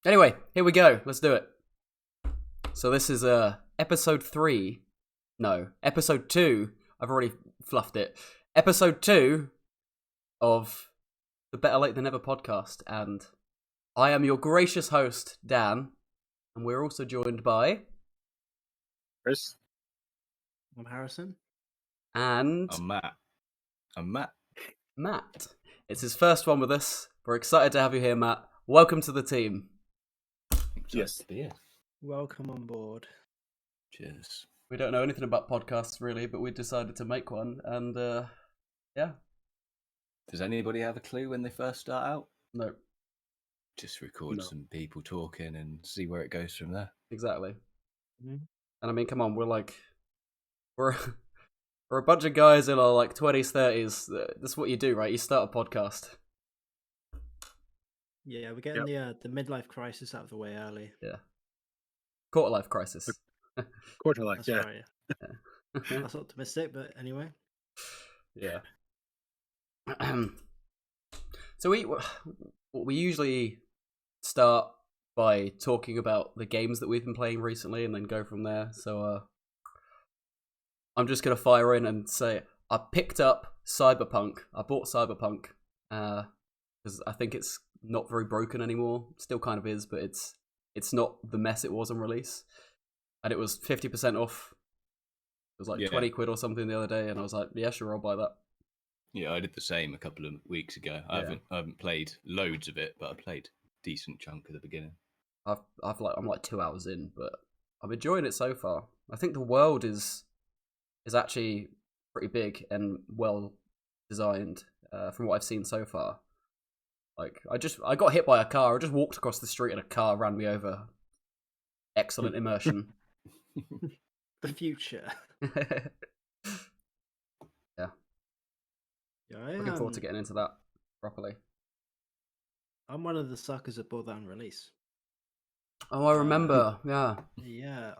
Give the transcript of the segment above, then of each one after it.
Anyway, here we go. Let's do it. So this is episode 3. No, episode 2. I've already fluffed it. Episode 2 of the Better Late Than Never podcast. And I am your gracious host, Dan. And we're also joined by... Chris. I'm Harrison. And... I'm Matt. Matt. It's his first one with us. We're excited to have you here, Matt. Welcome to the team. Yes. Yeah. Welcome on board. Cheers. We don't know anything about podcasts, really, but we decided to make one. And, yeah. Does anybody have a clue when they first start out? No. Just record some people talking and see where it goes from there. Exactly. Mm-hmm. And I mean, come on, we're a bunch of guys in our 20s, 30s. That's what you do, right? You start a podcast. Yeah, we're getting the midlife crisis out of the way early. Yeah. Quarter life crisis. Quarter life, That's yeah. right. Yeah. That's optimistic, but anyway. Yeah. So we usually start by talking about the games that we've been playing recently and then go from there. So I'm just going to fire in and say I picked up Cyberpunk. I bought Cyberpunk because I think it's not very broken anymore. Still kind of is, but it's not the mess it was on release. And it was 50% off. It was like 20 quid or something the other day, and I was like, yeah, sure, I'll buy that. Yeah, I did the same a couple of weeks ago. I haven't played loads of it, but I played a decent chunk at the beginning. I'm like 2 hours in, but I'm enjoying it so far. I think the world is actually pretty big and well designed from what I've seen so far. Like I got hit by a car. I just walked across the street and a car ran me over. Excellent immersion. The future. Yeah. Yeah, Looking forward to getting into that properly. I'm one of the suckers that bought that on release. Oh, I remember. Yeah. Yeah,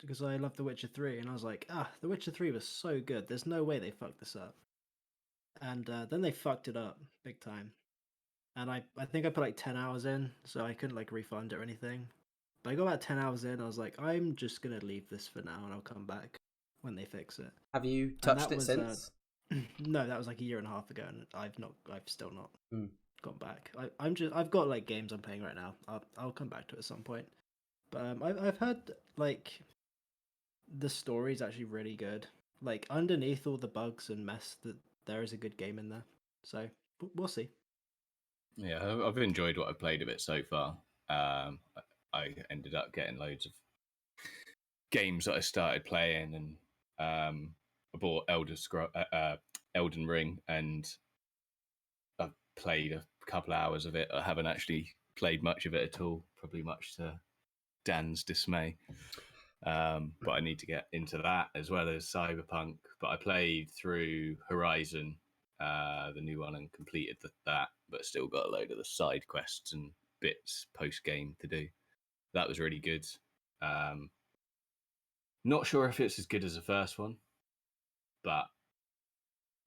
because I love The Witcher 3, and I was like, The Witcher 3 was so good. There's no way they fucked this up. And then they fucked it up big time. And I think I put like 10 hours in, so I couldn't like refund it or anything. But I got about 10 hours in, I was like, I'm just going to leave this for now, and I'll come back when they fix it. Have you touched it since? No, that was like a year and a half ago, and I've still not gone back. I've got like games I'm playing right now. I'll come back to it at some point. But I've heard like the story's actually really good. Like underneath all the bugs and mess, that there is a good game in there. So we'll see. Yeah, I've enjoyed what I've played of it so far. I ended up getting loads of games that I started playing, and I bought Elden Ring, and I've played a couple of hours of it. I haven't actually played much of it at all, probably much to Dan's dismay. But I need to get into that as well as Cyberpunk. But I played through Horizon, the new one, and completed that, but still got a load of the side quests and bits post-game to do. That was really good. Not sure if it's as good as the first one, but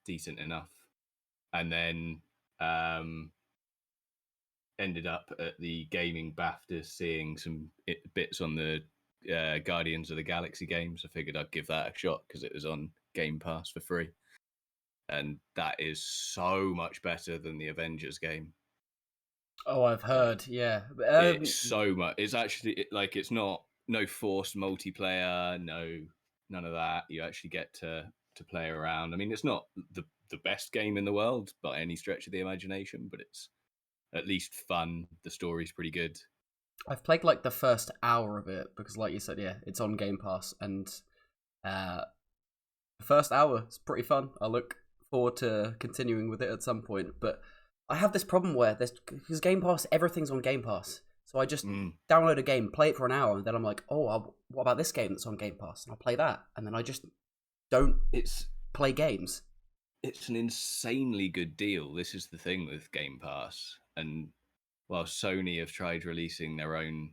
decent enough. And then ended up at the gaming BAFTA seeing some bits on the Guardians of the Galaxy games. I figured I'd give that a shot because it was on Game Pass for free. And that is so much better than the Avengers game. Oh, I've heard, yeah. It's so much. It's actually it's not no forced multiplayer, none of that. You actually get to play around. I mean, it's not the best game in the world by any stretch of the imagination, but it's at least fun. The story's pretty good. I've played like the first hour of it because, like you said, yeah, it's on Game Pass, and the first hour is pretty fun. I look forward to continuing with it at some point, but I have this problem where because Game Pass, everything's on Game Pass, so I just download a game, play it for an hour, and then I'm like, what about this game that's on Game Pass? And I'll play that, and then I just don't play games. It's an insanely good deal. This is the thing with Game Pass, and while Sony have tried releasing their own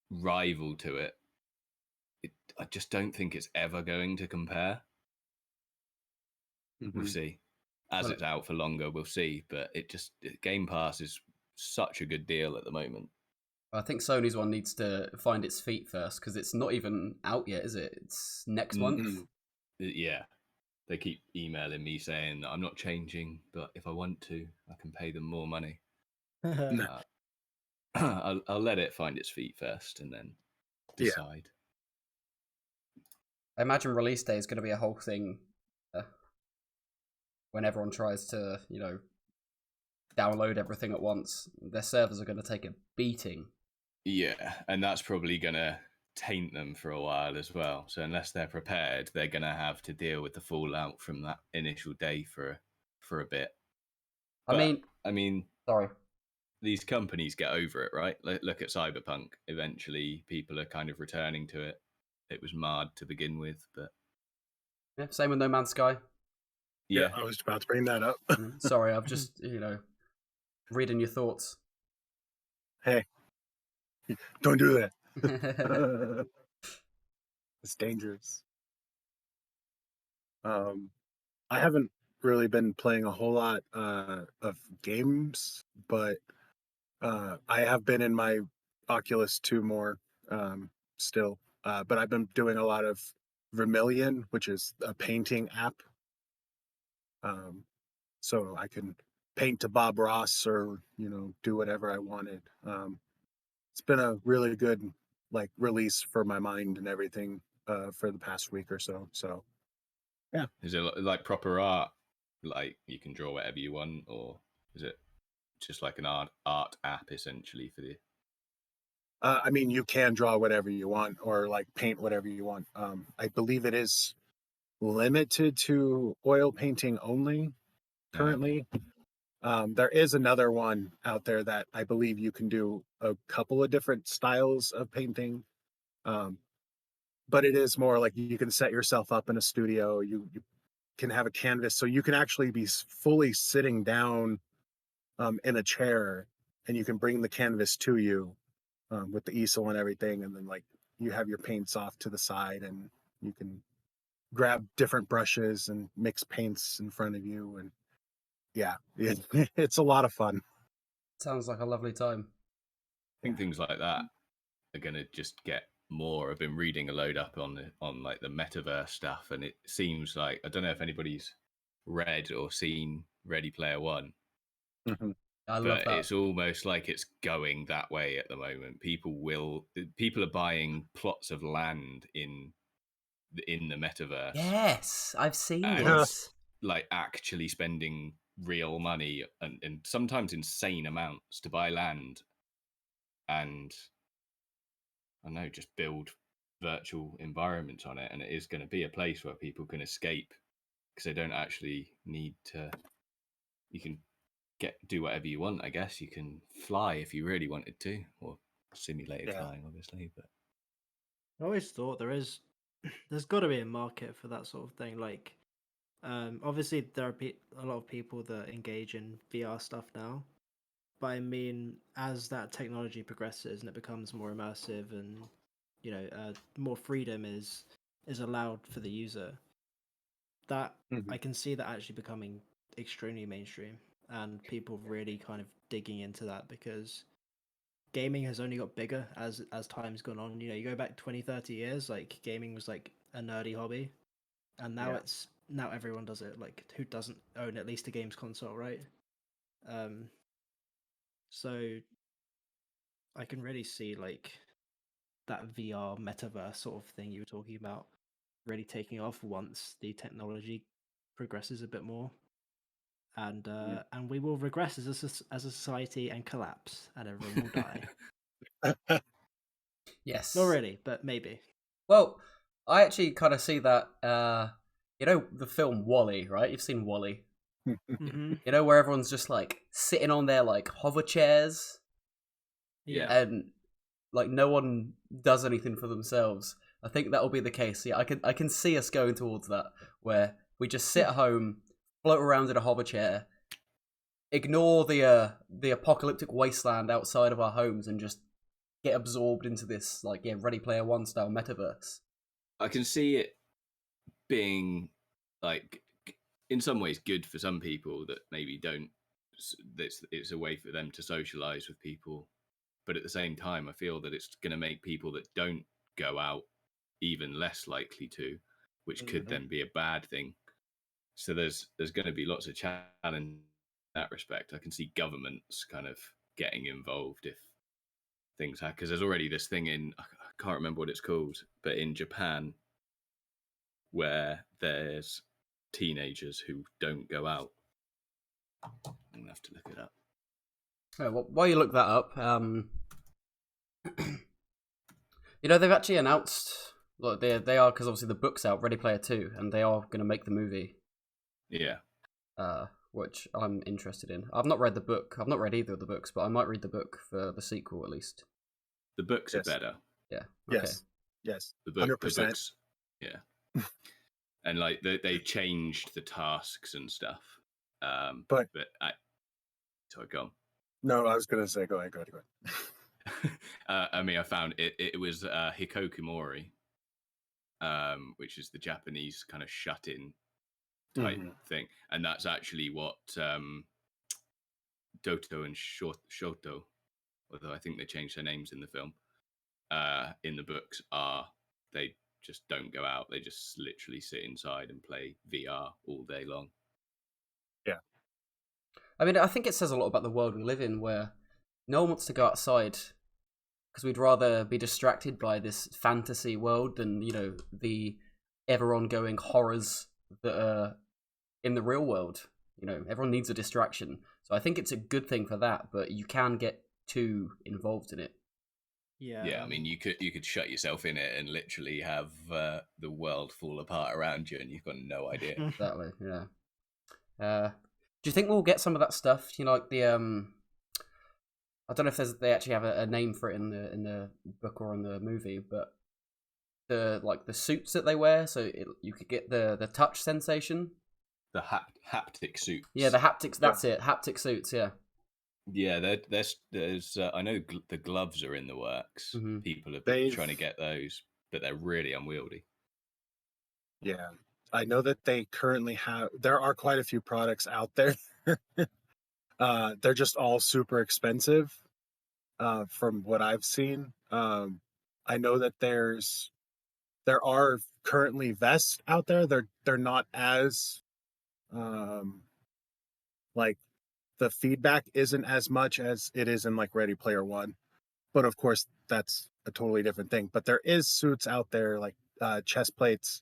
rival to it, I just don't think it's ever going to compare. We'll see. As it's out for longer, we'll see. But Game Pass is such a good deal at the moment. I think Sony's one needs to find its feet first because it's not even out yet, is it? It's next month. Yeah, they keep emailing me saying that I'm not changing, but if I want to, I can pay them more money. I'll let it find its feet first and then decide. I imagine release day is going to be a whole thing when everyone tries to, download everything at once. Their servers are going to take a beating. Yeah, and that's probably going to taint them for a while as well. So unless they're prepared, they're going to have to deal with the fallout from that initial day for a bit. I mean, sorry. These companies get over it, right? Look at Cyberpunk. Eventually, people are kind of returning to it. It was marred to begin with, but yeah, same with No Man's Sky. Yeah, I was about to bring that up. Sorry, I've just reading your thoughts. Hey, don't do that. It's dangerous. I haven't really been playing a whole lot of games, but I have been in my Oculus 2 more still. But I've been doing a lot of Vermilion, which is a painting app. So I can paint to Bob Ross or, do whatever I wanted. It's been a really good release for my mind and everything for the past week or so. So yeah. Is it like proper art? Like you can draw whatever you want, or is it just like an art app essentially for the? I mean, you can draw whatever you want or paint whatever you want. I believe it is limited to oil painting only currently. Okay. There is another one out there that I believe you can do a couple of different styles of painting. But it is more like you can set yourself up in a studio. You can have a canvas, so you can actually be fully sitting down in a chair, and you can bring the canvas to you with the easel and everything, and then you have your paints off to the side, and you can grab different brushes and mix paints in front of you, and it's a lot of fun. Sounds like a lovely time. I think things like that are going to just get more. I've been reading a load up on the metaverse stuff, and it seems like, I don't know if anybody's read or seen Ready Player One. Mm-hmm. I love that. It's almost like it's going that way at the moment. People are buying plots of land in the metaverse. Yes, I've seen and, this. Actually spending real money and sometimes insane amounts to buy land, and I don't know, just build virtual environments on it, and it is going to be a place where people can escape because they don't actually need to. You can do whatever you want, I guess. You can fly if you really wanted to, or simulated flying, obviously. But I always thought there's got to be a market for that sort of thing. Obviously there are a lot of people that engage in VR stuff now, but I mean, as that technology progresses and it becomes more immersive, and more freedom is allowed for the user, that I can see that actually becoming extremely mainstream, and people really kind of digging into that, because gaming has only got bigger as time's gone on. You go back 20-30 years, gaming was a nerdy hobby, and now now everyone does it. Who doesn't own at least a games console, right? So I can really see that VR metaverse sort of thing you were talking about really taking off once the technology progresses a bit more, and we will regress as a society and collapse, and everyone will die. Yes. Not really, but maybe. Well, I actually kind of see that. The film WALL-E, right? You've seen WALL-E. Mm-hmm. Where everyone's just sitting on their hover chairs. Yeah. And no one does anything for themselves. I think that will be the case. Yeah, I can see us going towards that, where we just sit at home, float around in a hover chair, ignore the apocalyptic wasteland outside of our homes, and just get absorbed into this Ready Player One style metaverse. I can see it being in some ways good for some people that maybe don't it's a way for them to socialize with people. But at the same time, I feel that it's going to make people that don't go out even less likely to, which could then be a bad thing. So there's going to be lots of challenge in that respect. I can see governments kind of getting involved if things happen, because there's already this thing I can't remember what it's called, but in Japan, where there's teenagers who don't go out. I'm gonna have to look it up. Oh, well, while you look that up, they've actually announced, look, they are, because obviously the book's out, Ready Player 2, and they are going to make the movie. Yeah. Which I'm interested in. I've not read the book. I've not read either of the books, but I might read the book for the sequel at least. The books are better. Yeah. Okay. Yes. The book, 100%. The books, yeah. And like they changed the tasks and stuff. But sorry, go on. No, I was gonna say, go ahead. I mean, I found it was Hikokomori, which is the Japanese kind of shut-in type thing, and that's actually what Doto and Shoto, although I think they changed their names in the film, in the books, they just don't go out. They just literally sit inside and play VR all day long. Yeah. I mean, I think it says a lot about the world we live in, where no one wants to go outside because we'd rather be distracted by this fantasy world than, the ever-ongoing horrors that are in the real world. Everyone needs a distraction. So I think it's a good thing for that, but you can get too involved in it. Yeah, I mean, you could shut yourself in it and literally have the world fall apart around you, and you've got no idea. Exactly. Yeah. Do you think we'll get some of that stuff? Like the I don't know if they actually have a name for it in the book or in the movie, but the suits that they wear, so you could get the touch sensation. The haptic suits. Yeah, the haptics. That's it. Haptic suits. Yeah. Yeah, there's I know the gloves are in the works. Mm-hmm. People have been trying to get those, but they're really unwieldy. Yeah, I know that they currently there are quite a few products out there. They're just all super expensive, from what I've seen. I know that there are currently vests out there. They're not as like, the feedback isn't as much as it is in like Ready Player One, but of course that's a totally different thing. But there is suits out there like chest plates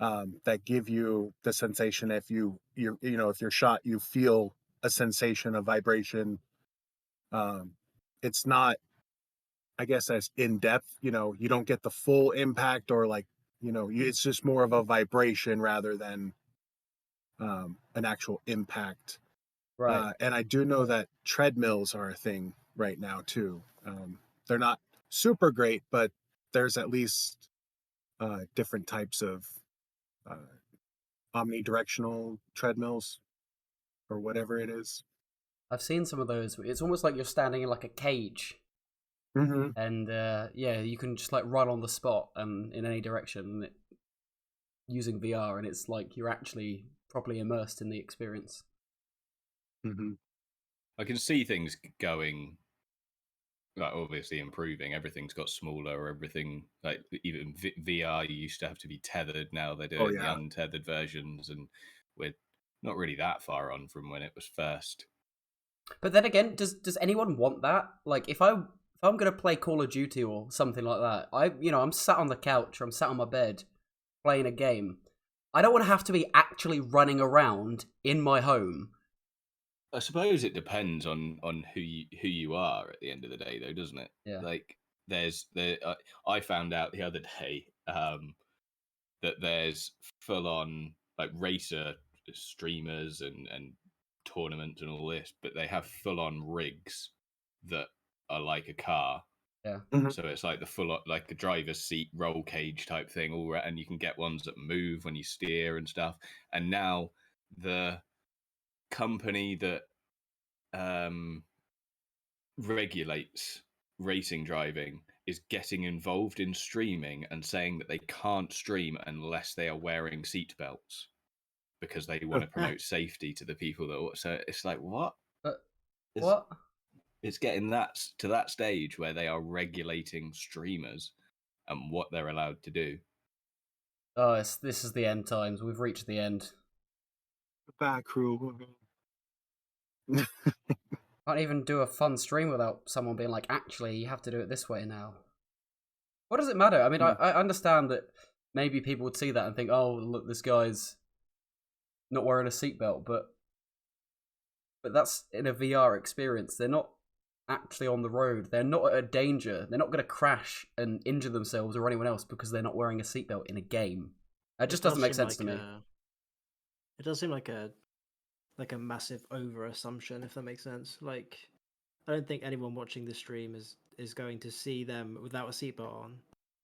that give you the sensation if if you're shot, you feel a sensation of vibration. It's not, I guess, as in depth. You don't get the full impact, or like, it's just more of a vibration rather than an actual impact. Right. And I do know that treadmills are a thing right now too. They're not super great, but there's at least different types of omnidirectional treadmills, or whatever it is. I've seen some of those. It's almost like you're standing in like a cage, and you can just like run on the spot and in any direction using VR, and it's like you're actually properly immersed in the experience. I can see things going, like, obviously improving. Everything's got smaller. Everything, like, even VR, you used to have to be tethered. Now they're doing the untethered versions, and we're not really that far on from when it was first. But then again, does anyone want that? Like, if I'm gonna play Call of Duty or something like that, I'm sat on the couch or I'm sat on my bed playing a game. I don't want to have to be actually running around in my home. I suppose it depends on who you are at the end of the day, though, doesn't it? Yeah. Like, I found out the other day that there's full on like racer streamers and tournaments and all this, but they have full on rigs that are like a car. Yeah. So it's like the full, like a driver's seat roll cage type thing, and you can get ones that move when you steer and stuff. And now the company that regulates racing driving is getting involved in streaming and saying that they can't stream unless they are wearing seatbelts, because they want to promote safety to the people that. So it's like, what? What? It's getting to that stage where they are regulating streamers and what they're allowed to do. Oh, this is the end times. We've reached the end. Back crew. Can't even do a fun stream without someone being like, actually, you have to do it this way now. What does it matter? I mean, I understand that maybe people would see that and think, oh, look, this guy's not wearing a seatbelt, but that's in a VR experience. They're not actually on the road. They're not at a danger. They're not going to crash and injure themselves or anyone else because they're not wearing a seatbelt in a game. It just doesn't make sense to me. It does seem like a massive over assumption, if that makes sense. Like, I don't think anyone watching the stream is going to see them without a seatbelt on,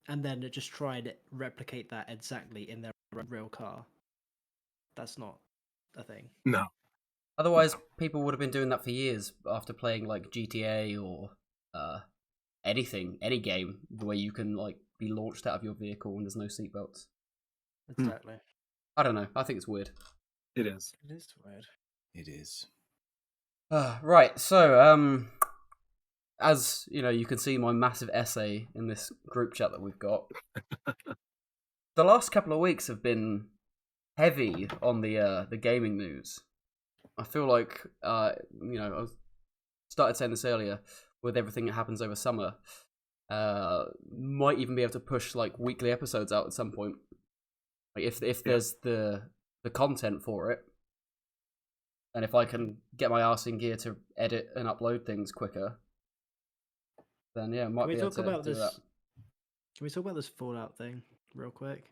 and then just try to replicate that exactly in their real car. That's not a thing. No. Otherwise, people would have been doing that for years after playing like GTA or anything, any game, the way you can like be launched out of your vehicle and there's no seatbelts. Exactly. I don't know. I think it's weird. It is. It is weird. It is. Right. So, as you know, you can see my massive essay in this group chat that we've got. The last couple of weeks have been heavy on the gaming news. I feel like I started saying this earlier with everything that happens over summer. Might even be able to push like weekly episodes out at some point. Like if there's the content for it, and if I can get my arse in gear to edit and upload things quicker, then yeah, might be able to do that. Can we talk about this Fallout thing real quick?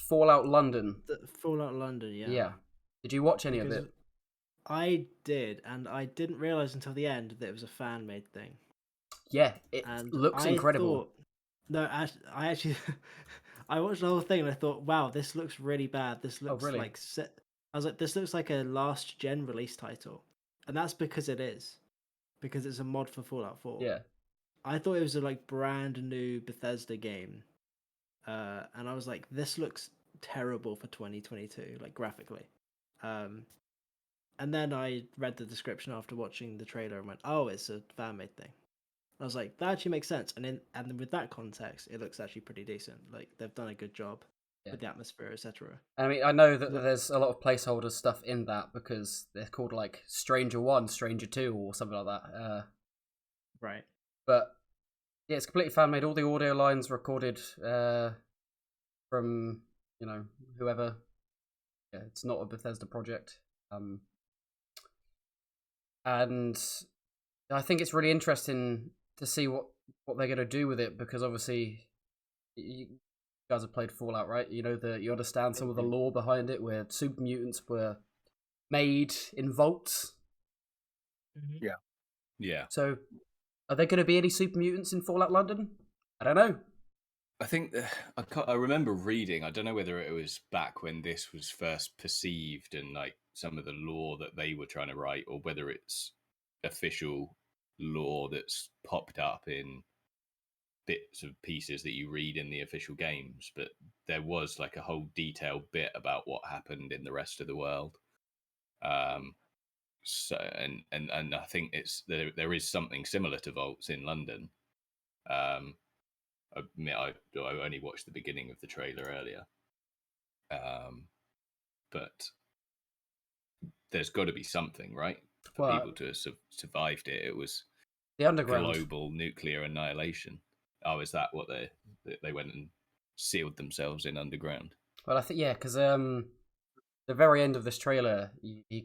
Fallout London. Fallout London, yeah. Yeah. Did you watch any of it? I did, and I didn't realize until the end that it was a fan-made thing. Yeah, it looks incredible. I actually, I watched the whole thing and I thought, wow, this looks really bad. This looks really? like I was like, this looks like a last gen release title, and that's because it is, because it's a mod for Fallout 4. Yeah. I thought it was a like brand new Bethesda game, and I was like, this looks terrible for 2022, like graphically. And then I read the description after watching the trailer and went, oh, it's a fan-made thing. I was like, that actually makes sense. And then with that context, it looks actually pretty decent. Like, they've done a good job with the atmosphere, etc. I mean, I know that there's a lot of placeholder stuff in that because they're called like Stranger 1, Stranger 2 or something like that. Right. But yeah, it's completely fan-made. All the audio lines recorded from, whoever. Yeah, it's not a Bethesda project. And I think it's really interesting to see what they're going to do with it, because obviously you guys have played Fallout, right? You understand some of the lore behind it, where super mutants were made in vaults. Mm-hmm. Yeah. Yeah. So are there going to be any super mutants in Fallout London? I don't know. I think I remember reading, I don't know whether it was back when this was first perceived and like some of the lore that they were trying to write, or whether it's official lore that's popped up in bits of pieces that you read in the official games. But there was like a whole detailed bit about what happened in the rest of the world. So and I think there is something similar to vaults in London. I admit I only watched the beginning of the trailer earlier, but there's got to be something, right, for people to have survived it. It was the underground, global nuclear annihilation. Oh, is that what they went and sealed themselves in underground? Well, I think because the very end of this trailer, you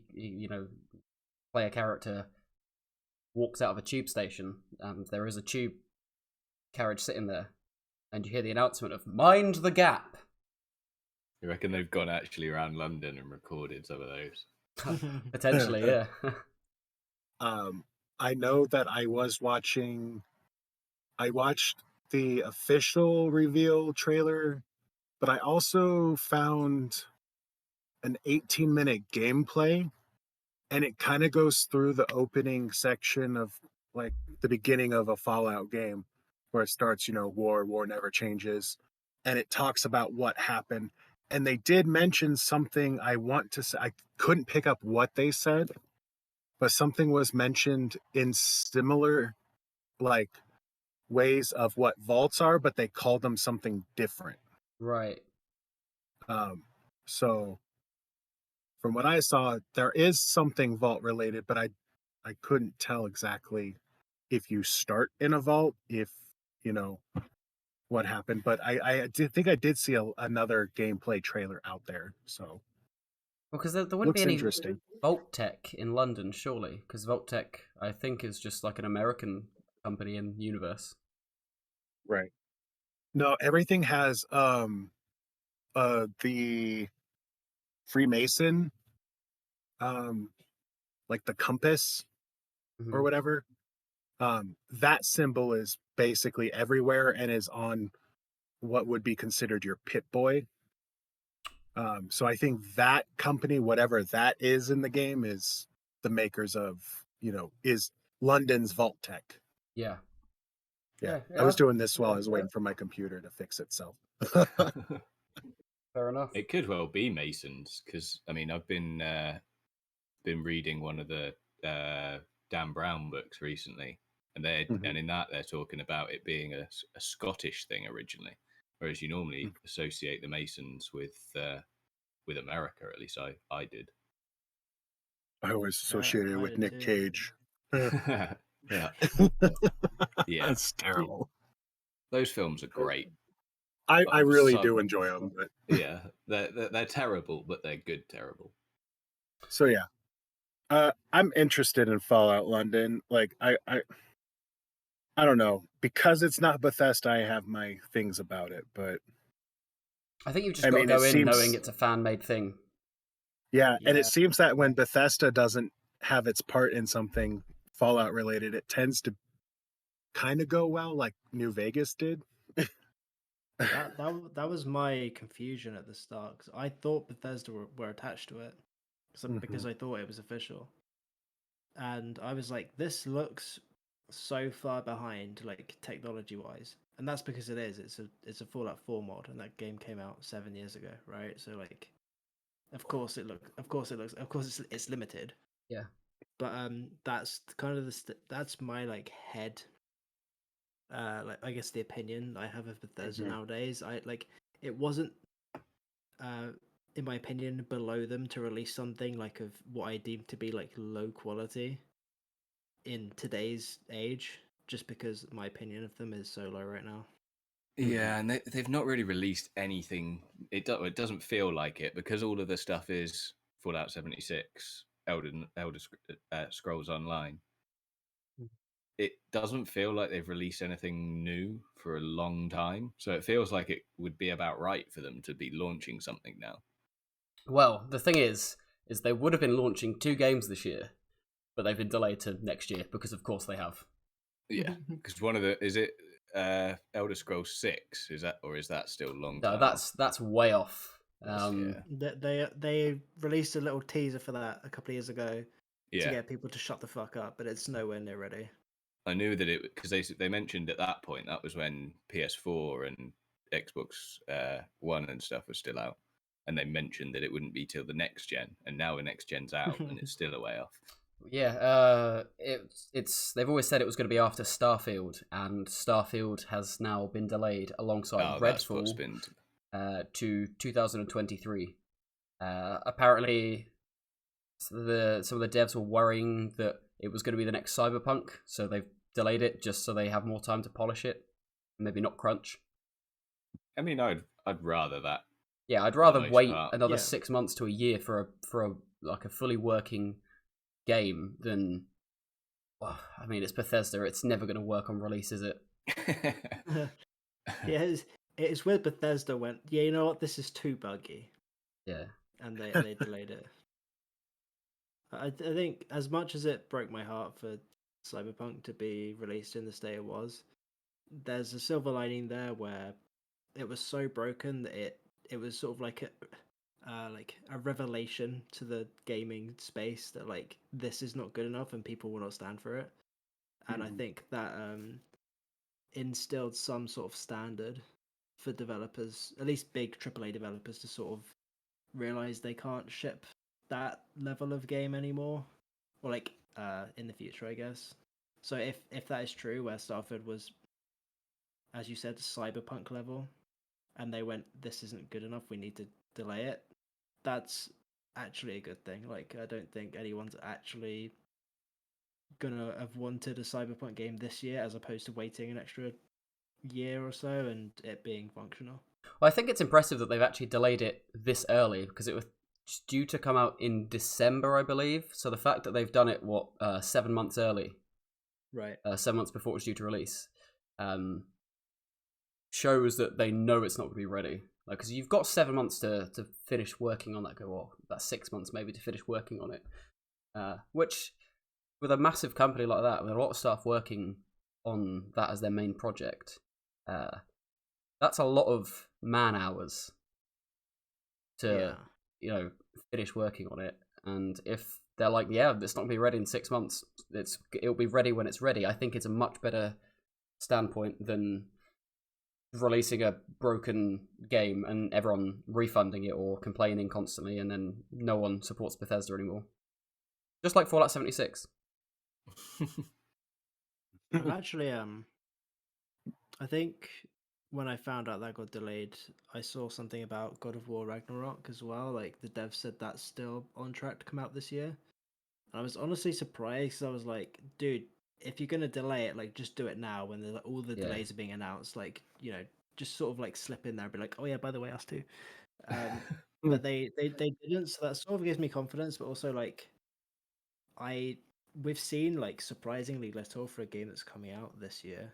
play a character walks out of a tube station, and there is a tube carriage sitting there. And you hear the announcement of "Mind the Gap." You reckon they've gone actually around London and recorded some of those? Potentially, yeah. I know that I watched the official reveal trailer, but I also found an 18-minute gameplay, and it kind of goes through the opening section of like the beginning of a Fallout game, where it starts, war never changes, and it talks about what happened. And they did mention something I want to say. I couldn't pick up what they said, but something was mentioned in similar like ways of what vaults are, but they called them something different. Right. So from what I saw, there is something vault related, but I couldn't tell exactly if you start in a vault, if you know what happened. But I did think I did see another gameplay trailer out there, so Because there wouldn't be looks any interesting. Vault Tech in London, surely? Because Vault Tech, I think, is just like an American company in universe. Right. No, everything has the Freemason like the compass or Mhm. whatever. That symbol is basically everywhere and is on what would be considered your Pit Boy. So I think that company, whatever that is in the game, is the makers of, is London's Vault Tech. Yeah. Yeah. Yeah. I was doing this while I was waiting for my computer to fix itself. Fair enough. It could well be Masons because I mean I've been reading one of the Dan Brown books recently, and Mhm. in that they're talking about it being a Scottish thing originally, whereas you normally associate the Masons with America. At least I did. I was associated I with did Nick too. Cage. Yeah, yeah. That's terrible. Those films are great. I really do enjoy them. But... Yeah, they're terrible, but they're good terrible. So yeah, I'm interested in Fallout London. Like I don't know, because it's not Bethesda. I have my things about it, but I think you've just I got to mean, go it in knowing seems it's a fan-made thing. yeah, and Yeah. it seems that when Bethesda doesn't have its part in something Fallout related, it tends to kind of go well, like New Vegas did. That was my confusion at the start because I thought Bethesda were attached to it because I thought it was official, and I was like, this looks so far behind, like technology wise, and that's because it is. It's a Fallout 4 mod, and that game came out 7 years ago, right? So like, of course it's limited, Yeah. but that's kind of that's my like head like I guess the opinion I have of Bethesda nowadays. I like it wasn't in my opinion below them to release something like of what I deem to be like low quality in today's age, just because my opinion of them is so low right now. Yeah, and they've not really released anything. It doesn't feel like it because all of the stuff is Fallout 76, Elder Scrolls Online. It doesn't feel like they've released anything new for a long time. So it feels like it would be about right for them to be launching something now. Well, the thing is they would have been launching 2 games this year, but they've been delayed to next year because, of course, they have. Yeah, because one of the is it Elder Scrolls 6 is that still a long No, time? that's way off. Yeah. They released a little teaser for that a couple of years ago to Yeah, get people to shut the fuck up, but it's nowhere near ready. I knew that it because they mentioned at that point that was when PS4 and Xbox One and stuff was still out, and they mentioned that it wouldn't be till the next gen, and now the next gen's out and it's still a way off. Yeah, it's they've always said it was going to be after Starfield, and Starfield has now been delayed alongside That's what's Redfall been. to 2023. Apparently, some of the devs were worrying that it was going to be the next Cyberpunk, so they've delayed it just so they have more time to polish it, maybe not crunch. I mean, I'd rather that. Yeah, I'd rather most wait part. another Yeah. 6 months to a year for a like a fully working game than. Well, I mean, it's Bethesda. It's never going to work on release, is it? Yeah, it's weird. Bethesda went, yeah, you know what, this is too buggy, Yeah. and they delayed it. I think as much as it broke my heart for Cyberpunk to be released in the state it was, there's a silver lining there where it was so broken that it was sort of like a revelation to the gaming space that like this is not good enough and people will not stand for it. And I think that instilled some sort of standard for developers, at least big AAA developers, to sort of realize they can't ship that level of game anymore, or like in the future, I guess. So if that is true, where Starfield was, as you said, cyberpunk level, and they went, this isn't good enough, we need to delay it, that's actually a good thing. Like, I don't think anyone's actually gonna have wanted a cyberpunk game this year as opposed to waiting an extra year or so and it being functional. Well, I think it's impressive that they've actually delayed it this early, because it was due to come out in December, I believe. So the fact that they've done it 7 months early, Right. 7 months before it was due to release, shows that they know it's not going to be ready. Like, because you've got 7 months to finish working on that. That's 6 months maybe to finish working on it. Which, with a massive company like that, with a lot of staff working on that as their main project, that's a lot of man hours to finish working on it. And if they're like, yeah, it's not going to be ready in 6 months, it'll be ready when it's ready, I think it's a much better standpoint than releasing a broken game and everyone refunding it or complaining constantly, and then no one supports Bethesda anymore. Just like Fallout 76. I've actually, I think when I found out that got delayed, I saw something about God of War Ragnarok as well. Like, the dev said that's still on track to come out this year. And I was honestly surprised, because I was like, dude, if you're going to delay it, like, just do it now when all the delays are being announced. Like, just sort of like slip in there and be like, oh yeah, by the way, us too. But they didn't, so that sort of gives me confidence, but also like we've seen like surprisingly little for a game that's coming out this year.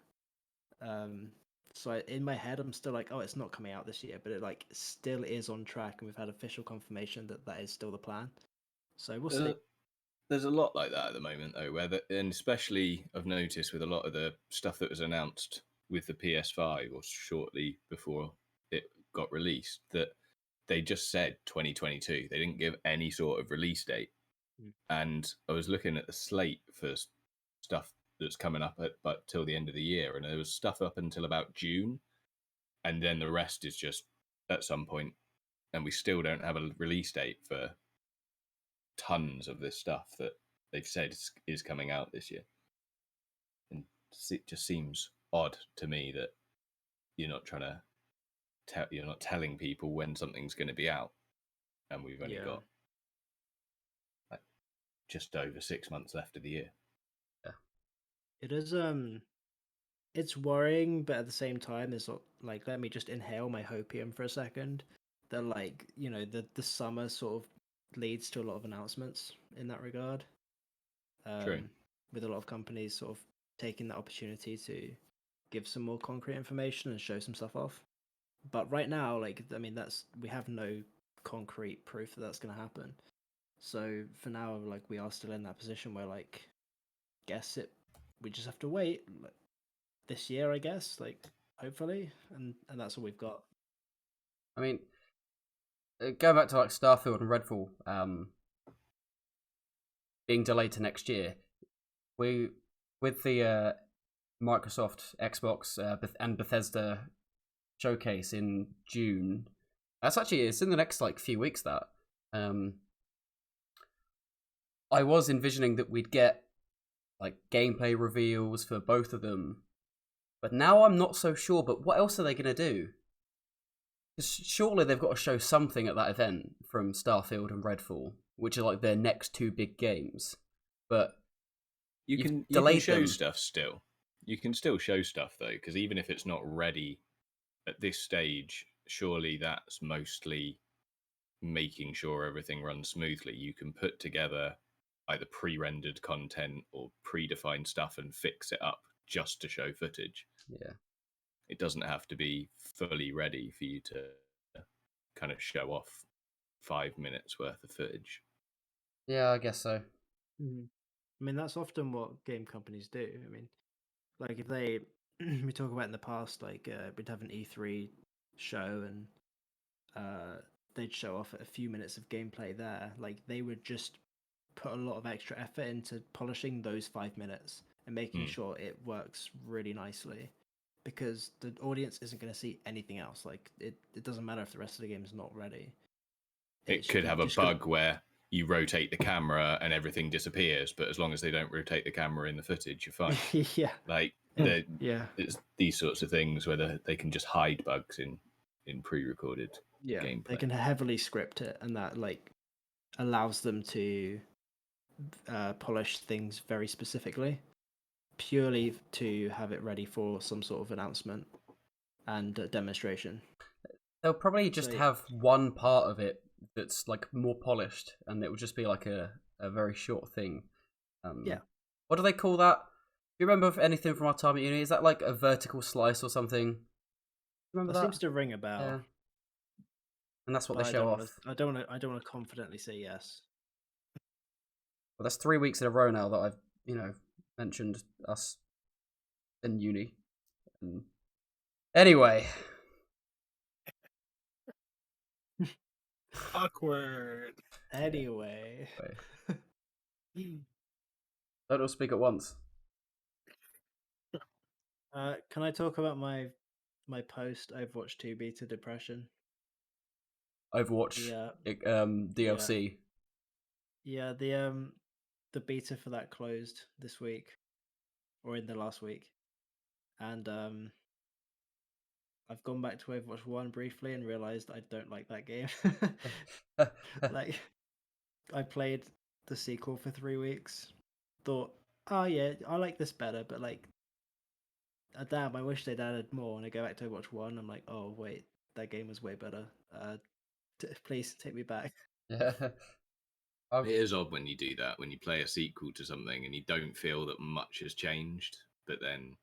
So in my head, I'm still like, oh, it's not coming out this year, but it like still is on track, and we've had official confirmation that is still the plan. So we'll see. There's a lot like that at the moment, though, and especially I've noticed with a lot of the stuff that was announced with the PS5 or shortly before it got released, that they just said 2022. They didn't give any sort of release date. And I was looking at the slate for stuff that's coming up but till the end of the year, and there was stuff up until about June, and then the rest is just at some point, and we still don't have a release date for tons of this stuff that they've said is coming out this year. And it just seems odd to me that you're not you're not telling people when something's going to be out, and we've only got like just over 6 months left of the year. It is it's worrying, but at the same time, it's like, let me just inhale my hopium for a second. That, like, the summer sort of leads to a lot of announcements in that regard. True. With a lot of companies sort of taking that opportunity to give some more concrete information and show some stuff off. But right now, like, I mean, we have no concrete proof that that's going to happen. So for now, like, we are still in that position where, like, we just have to wait, like, this year, I guess, like, hopefully, and that's all we've got. I mean, going back to like Starfield and Redfall being delayed to next year, with the Microsoft, Xbox, and Bethesda showcase in June. It's in the next like few weeks. That I was envisioning that we'd get like gameplay reveals for both of them, but now I'm not so sure. But what else are they going to do? Surely they've got to show something at that event from Starfield and Redfall, which are like their next two big games. But you can show stuff still. You can still show stuff though, because even if it's not ready at this stage, surely that's mostly making sure everything runs smoothly. You can put together either pre-rendered content or predefined stuff and fix it up just to show footage. Yeah. It doesn't have to be fully ready for you to kind of show off 5 minutes worth of footage. Yeah, I guess so. Mm-hmm. I mean, that's often what game companies do. I mean, like, if we talk about in the past, like, we'd have an E3 show and they'd show off a few minutes of gameplay there. Like, they would just put a lot of extra effort into polishing those 5 minutes and making sure it works really nicely, because the audience isn't going to see anything else. Like, it doesn't matter if the rest of the game is not ready. It could have a bug where you rotate the camera and everything disappears, but as long as they don't rotate the camera in the footage, you're fine. Yeah. Like Yeah. it's these sorts of things where they can just hide bugs in pre-recorded Yeah. gameplay. They can heavily script it, and that like allows them to polish things very specifically, purely to have it ready for some sort of announcement and demonstration. They'll probably just So- have one part of it that's like more polished, and it will just be like a very short thing. Yeah. What do they call that? Do you remember anything from our time at uni? Is that like a vertical slice or something? Remember That that? seems to ring a bell. Yeah. And that's what but they show off. I don't want to confidently say yes. Well, that's 3 weeks in a row now that I've mentioned us in uni. Anyway. Awkward. Anyway. Don't all speak at once. Can I talk about my post Overwatch 2 beta depression? Overwatch DLC. Yeah, the beta for that closed this week, or in the last week, and I've gone back to Overwatch 1 briefly and realized I don't like that game. Like, I played the sequel for 3 weeks, thought, oh yeah, I like this better, but like, damn, I wish they'd added more. And I go back to Overwatch 1, I'm like, oh wait, that game was way better. Please take me back. Yeah. It is odd when you do that, when you play a sequel to something and you don't feel that much has changed, but then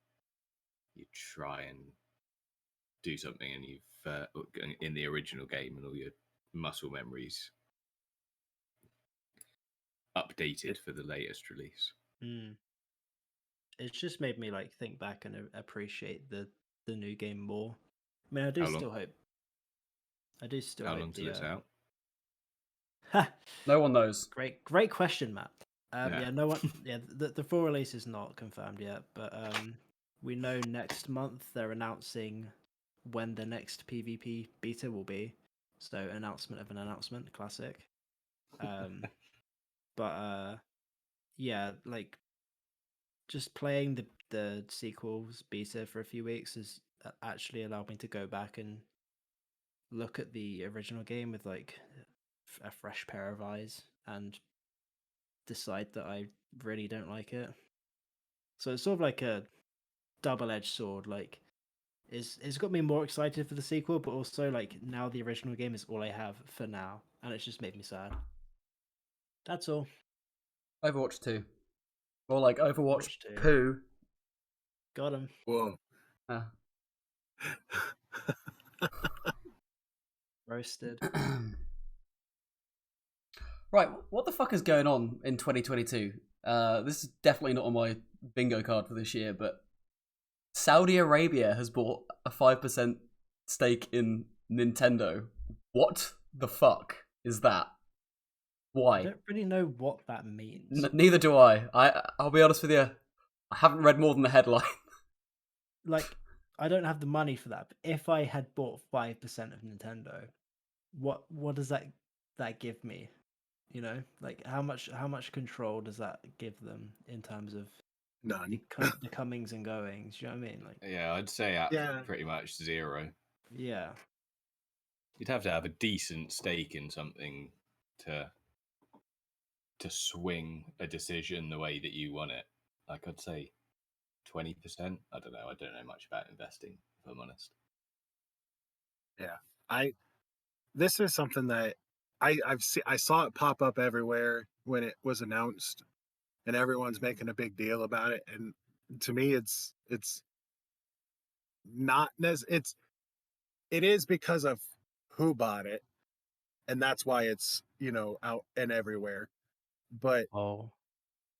you try and do something and you've in the original game and all your muscle memories updated for the latest release. It's just made me like think back and appreciate the new game more. I mean, I do How long? still hope. I do still How hope long till it's out? No one knows. Great question, Matt. Yeah. Yeah, no one. Yeah, the full release is not confirmed yet, but we know next month they're announcing when the next PvP beta will be. So, announcement of an announcement, classic. But yeah, like just playing the sequels beta for a few weeks has actually allowed me to go back and look at the original game with like a fresh pair of eyes and decide that I really don't like it. So it's sort of like a double-edged sword. Like, it's got me more excited for the sequel, but also like now the original game is all I have for now, and it's just made me sad. That's all. Overwatch 2. Or like Overwatch Overwatch 2. Poo. Got him. Whoa. Roasted. Right, what the fuck is going on in 2022? This is definitely not on my bingo card for this year, but Saudi Arabia has bought a 5% stake in Nintendo. What the fuck is that? Why? I don't really know what that means. Neither do I. I'll be honest with you. I haven't read more than the headline. Like, I don't have the money for that. But if I had bought 5% of Nintendo, what does that give me? You know, like how much control does that give them in terms of None. the comings and goings? You know what I mean? Like, Yeah, I'd say pretty much 0. yeah, You'd have to have a decent stake in something to swing a decision the way that you want it. Like I'd say 20%. I don't know. I don't know much about investing, if I'm honest. Yeah, this is something that I saw it pop up everywhere when it was announced, and everyone's making a big deal about it. And to me, it's not it is because of who bought it, and that's why it's out and everywhere. But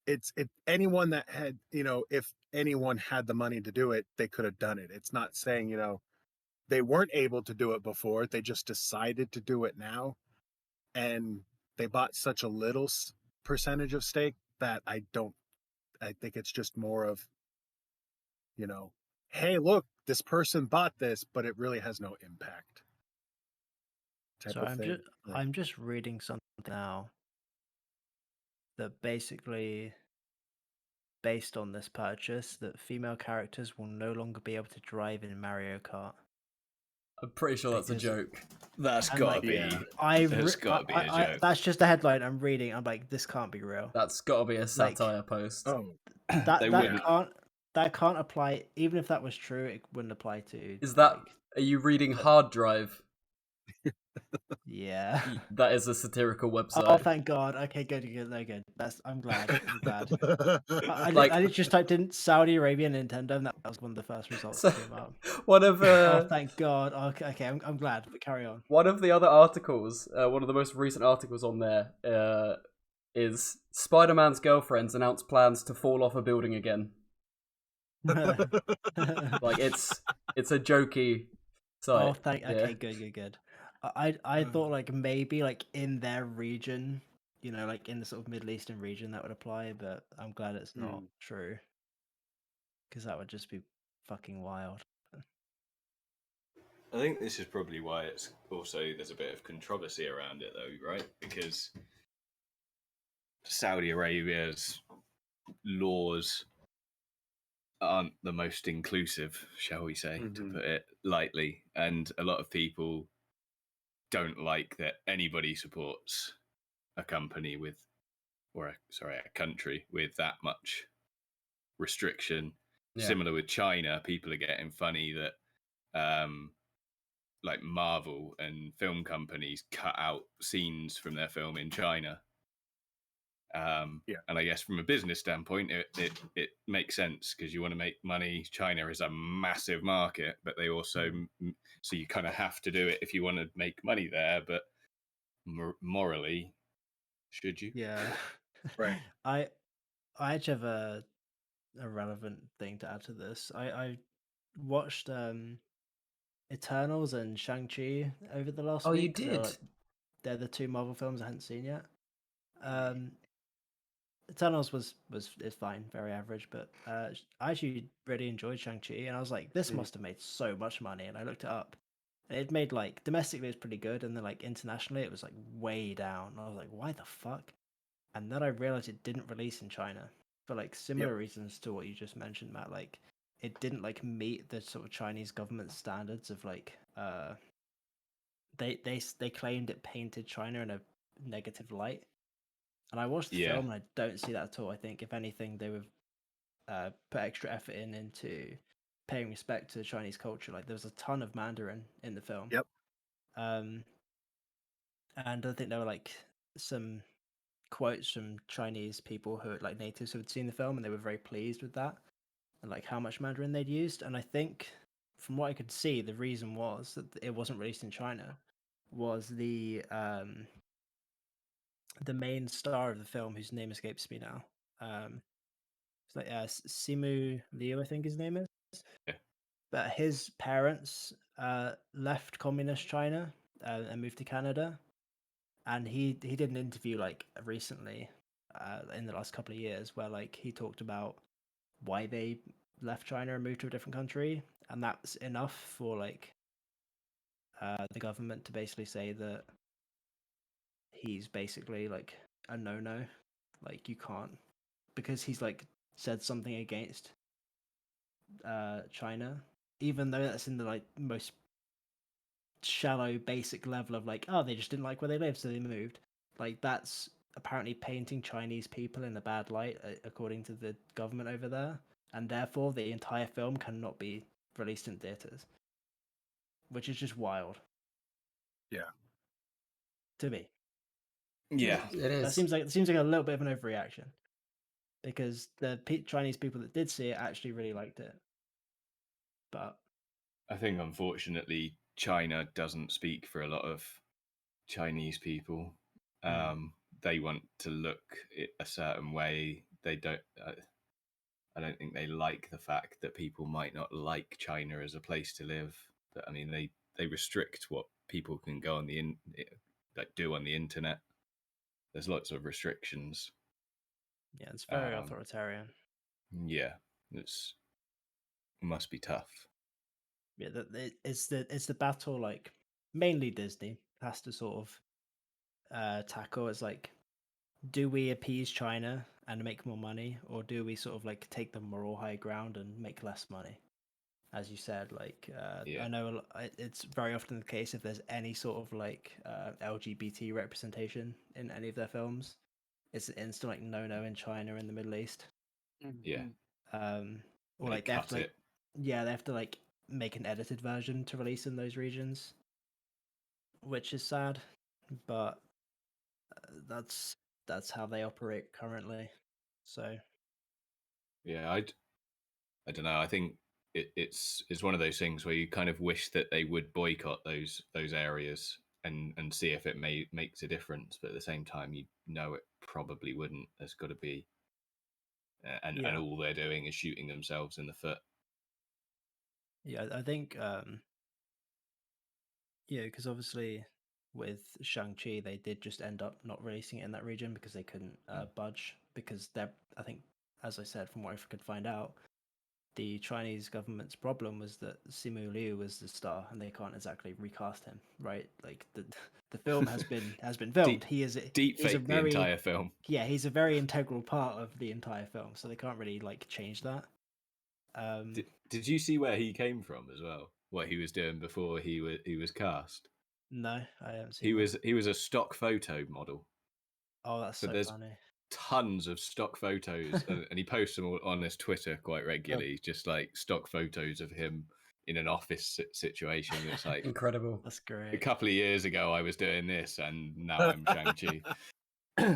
it's anyone that had if anyone had the money to do it, they could have done it. It's not saying they weren't able to do it before. They just decided to do it now, and they bought such a little percentage of stake that I think it's just more of hey, look, this person bought this, but it really has no impact type so of thing. I'm just reading something now. that basically, based on this purchase, that female characters will no longer be able to drive in Mario Kart. I'm pretty sure that's a Because- joke. That's And, gotta like, be. Yeah. That's gotta be a joke. that's just the headline I'm reading. I'm like, this can't be real. That's got to be a satire post. Oh, They wouldn't. That can't apply. Even if that was true, it wouldn't apply to. Is that? like, Are you reading Hard Drive? yeah. That is a satirical website. Oh, thank God. Okay, good. No, good. I'm glad. I'm glad. Like- I just typed in Saudi Arabia Nintendo, and that was one of the first results So- that came up. One of Oh, thank God. Okay, I'm glad. But carry on. one of the other articles, one of the most recent articles on there, is Spider-Man's girlfriends announced plans to fall off a building again. Like it's a jokey site. Oh, okay, good. I thought like maybe like in their region, like in the sort of Middle Eastern region that would apply, but I'm glad it's not true. Because that would just be fucking wild. I think this is probably why it's also there's a bit of controversy around it, though, right? Because Saudi Arabia's laws aren't the most inclusive, shall we say, to Mhm. put it lightly, and a lot of people don't like that anybody supports a company with, a country with that much restriction. Yeah. Similar with China, people are getting funny that like Marvel and film companies cut out scenes from their film in China. And I guess from a business standpoint, it makes sense because you want to make money. China is a massive market, but they also so you kind of have to do it if you want to make money there. But morally, should you? Yeah. Right. I actually have a relevant thing to add to this. I watched Eternals and Shang-Chi over the last Oh, you week. did? They're the two Marvel films I hadn't seen yet. Eternals is fine, very average, but I actually really enjoyed Shang-Chi, and I was like, this must have made so much money, and I looked it up. And it made like domestically it was pretty good, and then like internationally it was like way down. I was like, why the fuck? And then I realized it didn't release in China for like similar reasons to what you just mentioned, Matt. Like it didn't like meet the sort of Chinese government standards of like they claimed it painted China in a negative light. And I watched the film and I don't see that at all. I think if anything they would put extra effort into paying respect to the Chinese culture. Like there was a ton of Mandarin in the film. Yep. And I think there were like some quotes from Chinese people who like natives who had seen the film and they were very pleased with that and like how much Mandarin they'd used. And I think from what I could see, the reason was that it wasn't released in China was the main star of the film, whose name escapes me now. It's like Simu Liu, I think his name is. Yeah. But his parents left communist China and moved to Canada. And he did an interview like recently in the last couple of years where like he talked about why they left China and moved to a different country, and that's enough for like the government to basically say that he's basically like a no, like you can't, because he's like said something against China, even though that's in the like most shallow basic level of like, oh, they just didn't like where they lived so they moved. Like that's apparently painting Chinese people in a bad light according to the government over there, and therefore the entire film cannot be released in theaters, which is just wild. Yeah. To me. Yeah, it is. That seems like a little bit of an overreaction, because the Chinese people that did see it actually really liked it. But I think unfortunately China doesn't speak for a lot of Chinese people. They want to look a certain way. They don't. I don't think they like the fact that people might not like China as a place to live. But I mean, they restrict what people can go on do on the internet. There's lots of restrictions. yeah, it's very authoritarian. Yeah, it must be tough. Yeah, it's the battle like mainly Disney has to sort of tackle. It's like do we appease China and make more money, or do we sort of like take the moral high ground and make less money? As you said, like Yeah. I know it's very often the case if there's any sort of like LGBT representation in any of their films, it's an instant like no in China and the Middle East. Yeah. Or They like they have cut to like it. yeah, they have to like make an edited version to release in those regions, which is sad, but that's how they operate currently. So Yeah, I don't know. I think it's one of those things where you kind of wish that they would boycott those areas and see if it makes a difference, but at the same time, you know it probably wouldn't. There's got to be, and yeah, all they're doing is shooting themselves in the foot. yeah, I think yeah, because obviously with Shang-Chi, they did just end up not releasing it in that region because they couldn't budge because they're, I think, as I said, from what I could find out, the Chinese government's problem was that Simu Liu was the star and they can't exactly recast him, right? Like the film has been filmed. Deep, He's deep a fake the very entire film. yeah, he's a very integral part of the entire film, so they can't really like change that. Did you see where he came from as well? What he was doing before he was cast? No, I haven't seen He that. was a stock photo model. Oh, that's So so there's funny. tons of stock photos, and he posts them on his Twitter quite regularly, just like stock photos of him in an office situation. It's like Incredible. That's a great. couple of years ago I was doing this, and now I'm Shang-Chi.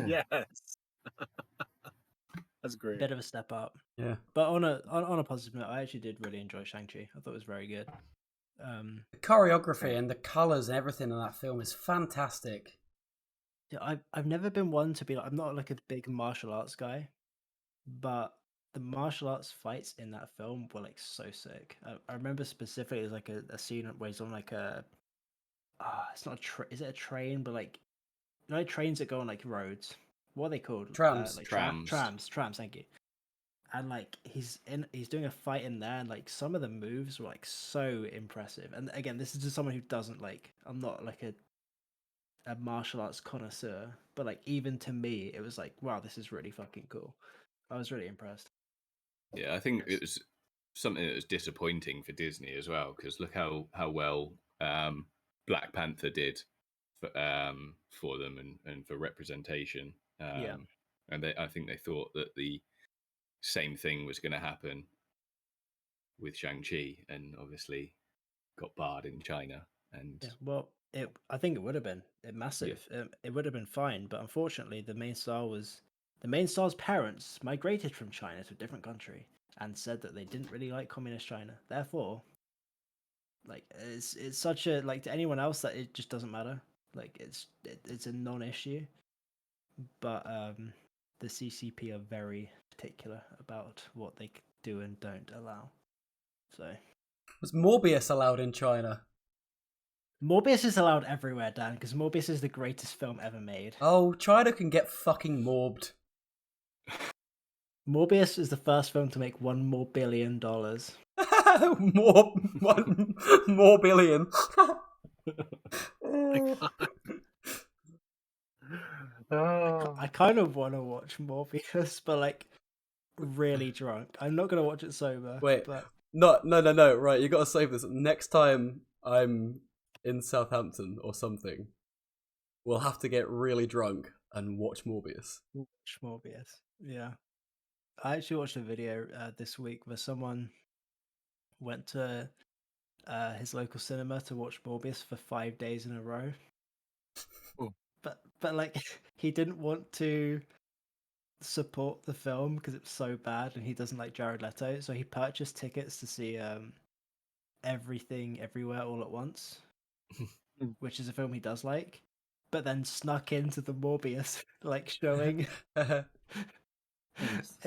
Yes. That's great. Bit of a step up. Yeah. But on a positive note, I actually did really enjoy Shang-Chi. I thought it was very good. The choreography and the colors and everything in that film is fantastic. Yeah, I've never been one to be like, I'm not like a big martial arts guy, but the martial arts fights in that film were like so sick. I remember specifically there's like a scene where he's on like a it's not is it a train, but like you know trains that go on like roads. What are they called? Trams. Like Trams. trams. Thank you. And like he's doing a fight in there, and like some of the moves were like so impressive. And again, this is just someone who doesn't like. I'm not like a martial arts connoisseur, but like even to me, it was like, wow, this is really fucking cool. I was really impressed. Yeah, I think it was something that was disappointing for Disney as well, because look how well Black Panther did for them and for representation. Yeah. And I think they thought that the same thing was going to happen with Shang-Chi, and obviously got barred in China. And Yeah, well, I think it would have been massive. It would have been fine, but unfortunately, the main star's parents migrated from China to a different country and said that they didn't really like communist China. Therefore, like it's such a like to anyone else that it just doesn't matter. Like it's a non-issue, but the CCP are very particular about what they do and don't allow. So Was Morbius allowed in China? Morbius is allowed everywhere, Dan, because Morbius is the greatest film ever made. Oh, China can get fucking morbed. Morbius is the first film to make $1 billion. more billion. I kind of want to watch Morbius, but like really drunk. I'm not gonna watch it sober. Wait, but no. Right, you got to save this. Next time I'm in Southampton or something, we'll have to get really drunk and watch Morbius. watch Morbius. Yeah, I actually watched a video this week where someone went to his local cinema to watch Morbius for 5 days in a row. Ooh. But like he didn't want to support the film because it's so bad and he doesn't like Jared Leto, so he purchased tickets to see Everything Everywhere All at Once, which is a film he does like, but then snuck into the Morbius like showing. It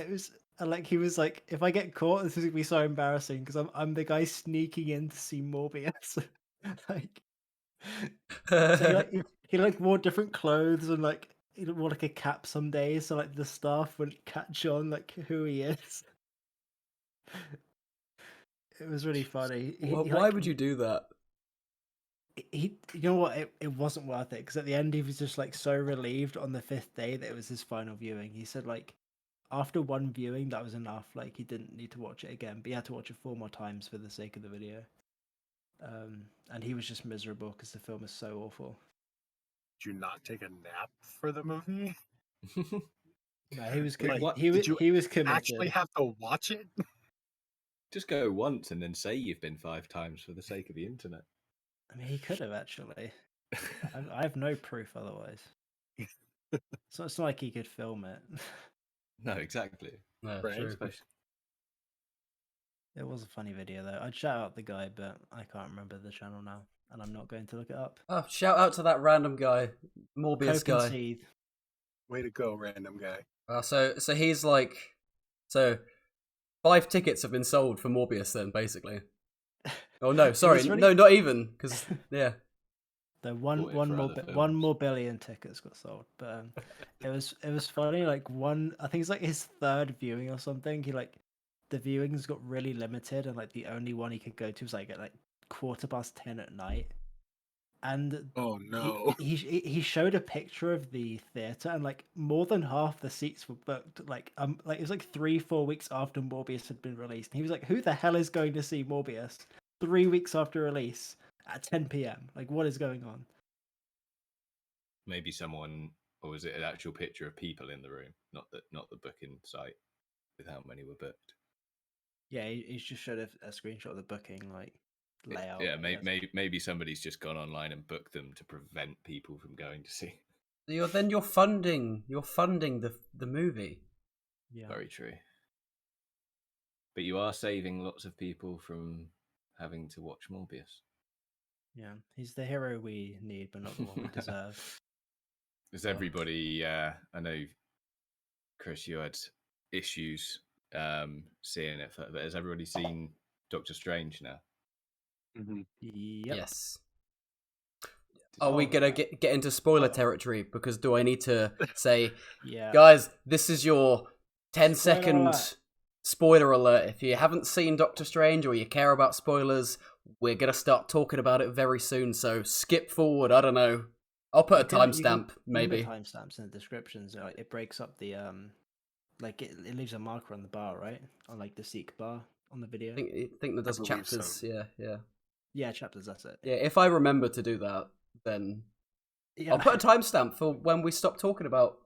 was like he was like, if I get caught, this is gonna be so embarrassing because I'm the guy sneaking in to see Morbius. Like, so he like wore different clothes and like he wore like a cap some days, so like the staff wouldn't catch on like who he is. It was really funny. Why would you do that? you know what? It wasn't worth it because at the end he was just like so relieved on the 5th day that it was his final viewing. He said like after one viewing that was enough. Like he didn't need to watch it again, but he had to watch it 4 more times for the sake of the video. And he was just miserable because the film is so awful. Did you not take a nap for the movie? No, he was Wait, what? he Did you was committed. actually have to watch it? Just go once and then say you've been 5 times for the sake of the internet. I mean, he could have actually. I have no proof otherwise. So it's not like he could film it. No, exactly. Yeah, Right. true. Especially- It was a funny video though. I'd shout out the guy, but I can't remember the channel now, and I'm not going to look it up. Oh, shout out to that random guy, Morbius Coke and guy. Seed. Way to go, random guy. So he's like, so 5 tickets have been sold for Morbius then, basically. Oh no, sorry, really- no, not even, because yeah. The Bought it for other one films. more billion tickets got sold, but it was funny. Like I think it's like his 3rd viewing or something. He like the viewings got really limited, and like the only one he could go to was like at like 10:15 at night. And Oh no. he showed a picture of the theater, and like more than half the seats were booked. Like it was like 3-4 weeks after Morbius had been released, and he was like, "Who the hell is going to see Morbius 3 weeks after release at 10 p.m.? Like, what is going on?" Maybe someone, or was it an actual picture of people in the room, not the booking site with how many were booked? Yeah, he's just showed a screenshot of the booking like layout. Yeah, I guess. maybe somebody's just gone online and booked them to prevent people from going to see. You're funding the movie. Yeah. Very true. But you are saving lots of people from having to watch Morbius. Yeah, he's the hero we need, but not the one we deserve. Is everybody? I know, Chris, you had issues seeing it, but has everybody seen Doctor Strange now? Mhm. Yep. Yes. Are we gonna get into spoiler territory? Because do I need to say, Yeah. guys, this is your 10-second Spoiler alert. spoiler alert. If you haven't seen Doctor Strange or you care about spoilers, we're gonna start talking about it very soon. So skip forward. I don't know. I'll put a timestamp, maybe. Timestamps in the descriptions. Like, it breaks up the like it leaves a marker on the bar, right? On like the seek bar on the video. I think that does believe chapters. so. Yeah. Yeah, chapters. That's it. Yeah, if I remember to do that, then Yeah. I'll put a timestamp for when we stop talking about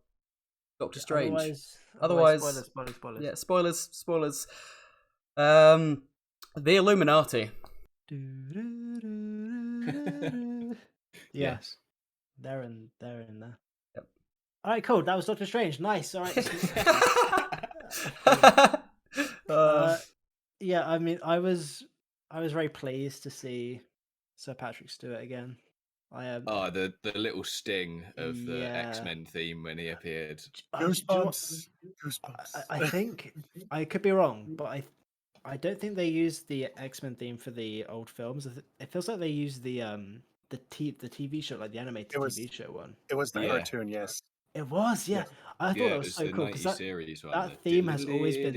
Doctor Strange. Otherwise, Otherwise, spoilers. yeah, spoilers. The Illuminati. Yeah, Yes. they're in there. Yep. All right, cool. That was Doctor Strange. Nice. All right. Yeah, I mean, I was very pleased to see Sir Patrick Stewart again. I am. Oh, the little sting of the Yeah. X-Men theme when he appeared. Goosebumps. Goosebumps. I think I could be wrong, but I don't think they used the X-Men theme for the old films. It feels like they used the TV show, like the animated TV show one. It was the Yeah. cartoon, yes. It was, yeah. I thought Yeah, that it was was so the cool 90s because series one. that theme has always been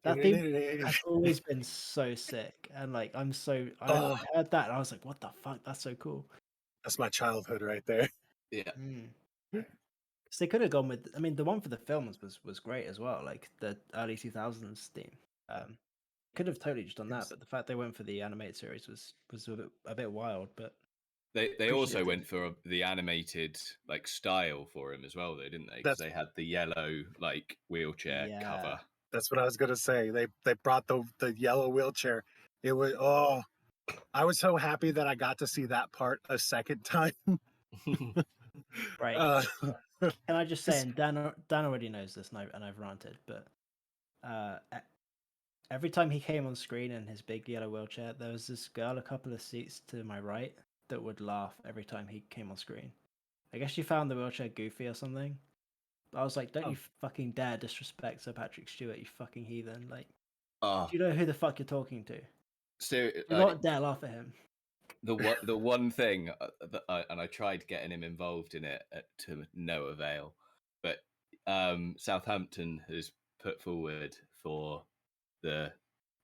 that theme has always been so sick, and like I Oh. heard that and I was like, what the fuck? That's so cool. That's my childhood right there. Yeah. So they could have gone with. I mean, the one for the films was great as well, like the early 2000s theme. Could have totally just done that, but the fact they went for the animated series was a bit wild. But They also went for the animated like style for him as well, though, didn't they? Because they had the yellow like wheelchair Yeah. cover. That's what I was gonna say. They brought the yellow wheelchair. It was I was so happy that I got to see that part a second time. right. Can I just say, and Dan already knows this, and I've ranted, but every time he came on screen in his big yellow wheelchair, there was this girl a couple of seats to my right that would laugh every time he came on screen. I guess she found the wheelchair goofy or something. I was like, don't you fucking dare disrespect Sir Patrick Stewart, you fucking heathen. Like, do you know who the fuck you're talking to? Do not dare laugh at him. The one thing and I tried getting him involved in it to no avail, but Southampton has put forward for the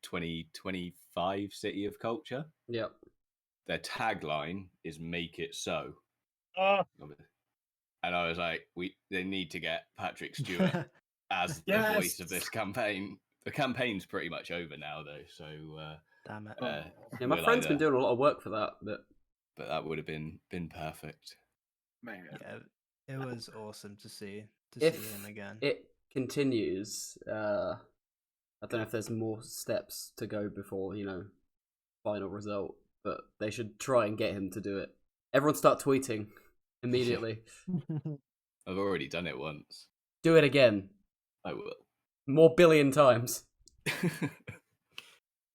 2025 City of Culture. Yep. their tagline is "Make it so," Oh, and I was like, they need to get Patrick Stewart as the voice of this campaign. The campaign's pretty much over now, though, so Damn it. Yeah, my friend's been doing a lot of work for that, but that would have been perfect. man. Yeah, it was awesome to see if him again. it continues, I don't know if there's more steps to go before, final result, but they should try and get him to do it. Everyone start tweeting immediately. I've already done it once. Do it again. I will. More billion times.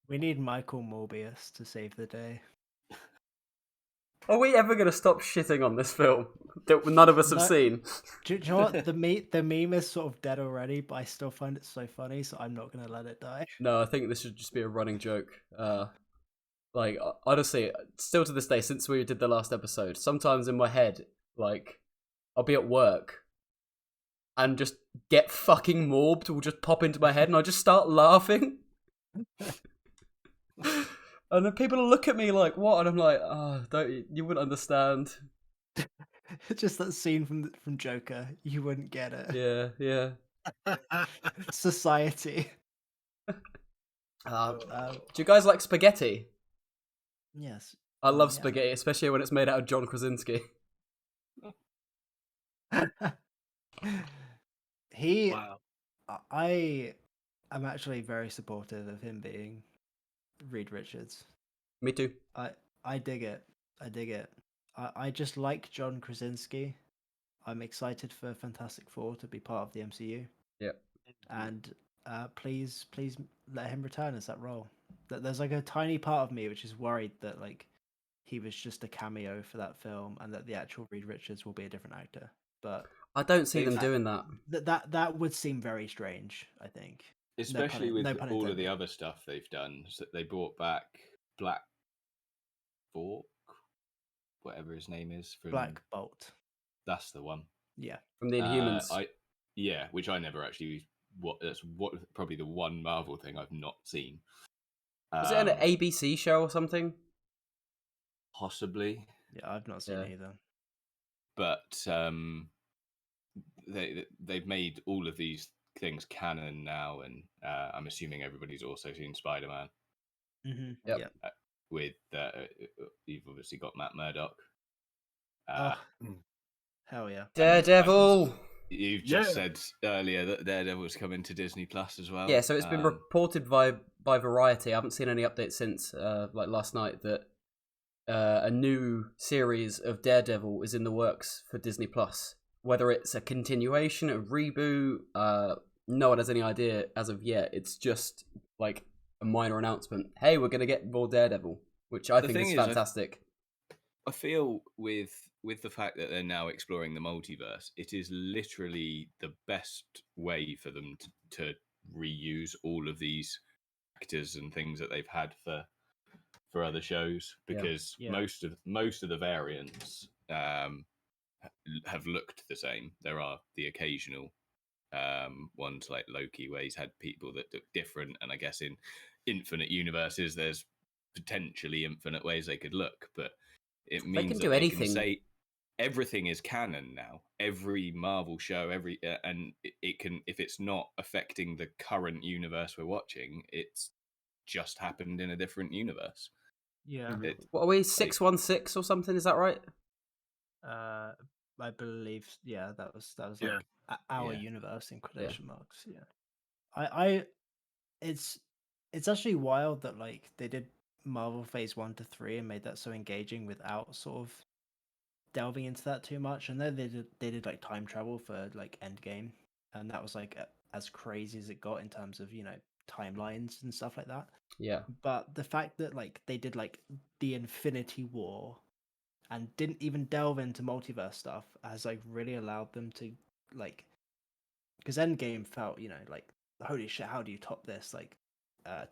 We need Michael Morbius to save the day. Are we ever going to stop shitting on this film that none of us have seen? Do you know what? The meme is sort of dead already, but I still find it so funny, so I'm not going to let it die. No, I think this should just be a running joke. Like, honestly, still to this day, since we did the last episode, sometimes in my head, like, I'll be at work and just Get Fucking Morbed will just pop into my head and I just start laughing. And then people look at me like, what? And I'm like, oh, you wouldn't understand. Just that scene from Joker. You wouldn't get it. Yeah. Society. Do you guys like spaghetti? Yes. I love spaghetti, especially when it's made out of John Krasinski. Wow. I am actually very supportive of him being Reed Richards. Me too. I dig it. I just like John Krasinski. I'm excited for Fantastic Four to be part of the MCU. Yeah. And please let him return as that role. There's like a tiny part of me which is worried that like he was just a cameo for that film and that the actual Reed Richards will be a different actor. But I don't see them doing that. That would seem very strange, I think. Especially with all of the other stuff they've done. So they brought back Black Fork, whatever his name is. From Black Bolt. That's the one. Yeah. From the Inhumans. Which I never actually... That's probably the one Marvel thing I've not seen. Was it an ABC show or something? Possibly. Yeah, I've not seen it either. But they've made all of these things canon now, and I'm assuming everybody's also seen Spider-Man. Mm-hmm. Yep. With you've obviously got Matt Murdock. Hell yeah. Daredevil! You've just said earlier that Daredevil's coming to Disney Plus as well. Yeah, so it's been reported by Variety. I haven't seen any updates since, like last night, that a new series of Daredevil is in the works for Disney Plus. Whether it's a continuation, a reboot, no one has any idea as of yet. It's just like a minor announcement. Hey, we're going to get more Daredevil, which I think is fantastic. I feel with the fact that they're now exploring the multiverse, it is literally the best way for them to reuse all of these actors and things that they've had for other shows, because most of the variants have looked the same. There are the occasional ones like Loki where he's had people that look different, and I guess in infinite universes there's potentially infinite ways they could look, but it means they can that do anything. Can say everything is canon now. Every Marvel show, and it can, if it's not affecting the current universe we're watching, it's just happened in a different universe. Yeah. What are we, 616 or something? Is that right? I believe, that was like our universe in quotation marks. Yeah. It's actually wild that like they did Marvel Phase 1 to 3 and made that so engaging without sort of delving into that too much. And then they did like time travel for like Endgame, and that was like as crazy as it got in terms of timelines and stuff like that. Yeah. But the fact that like they did like the Infinity War and didn't even delve into multiverse stuff has like really allowed them to like, because Endgame felt like holy shit, how do you top this? Like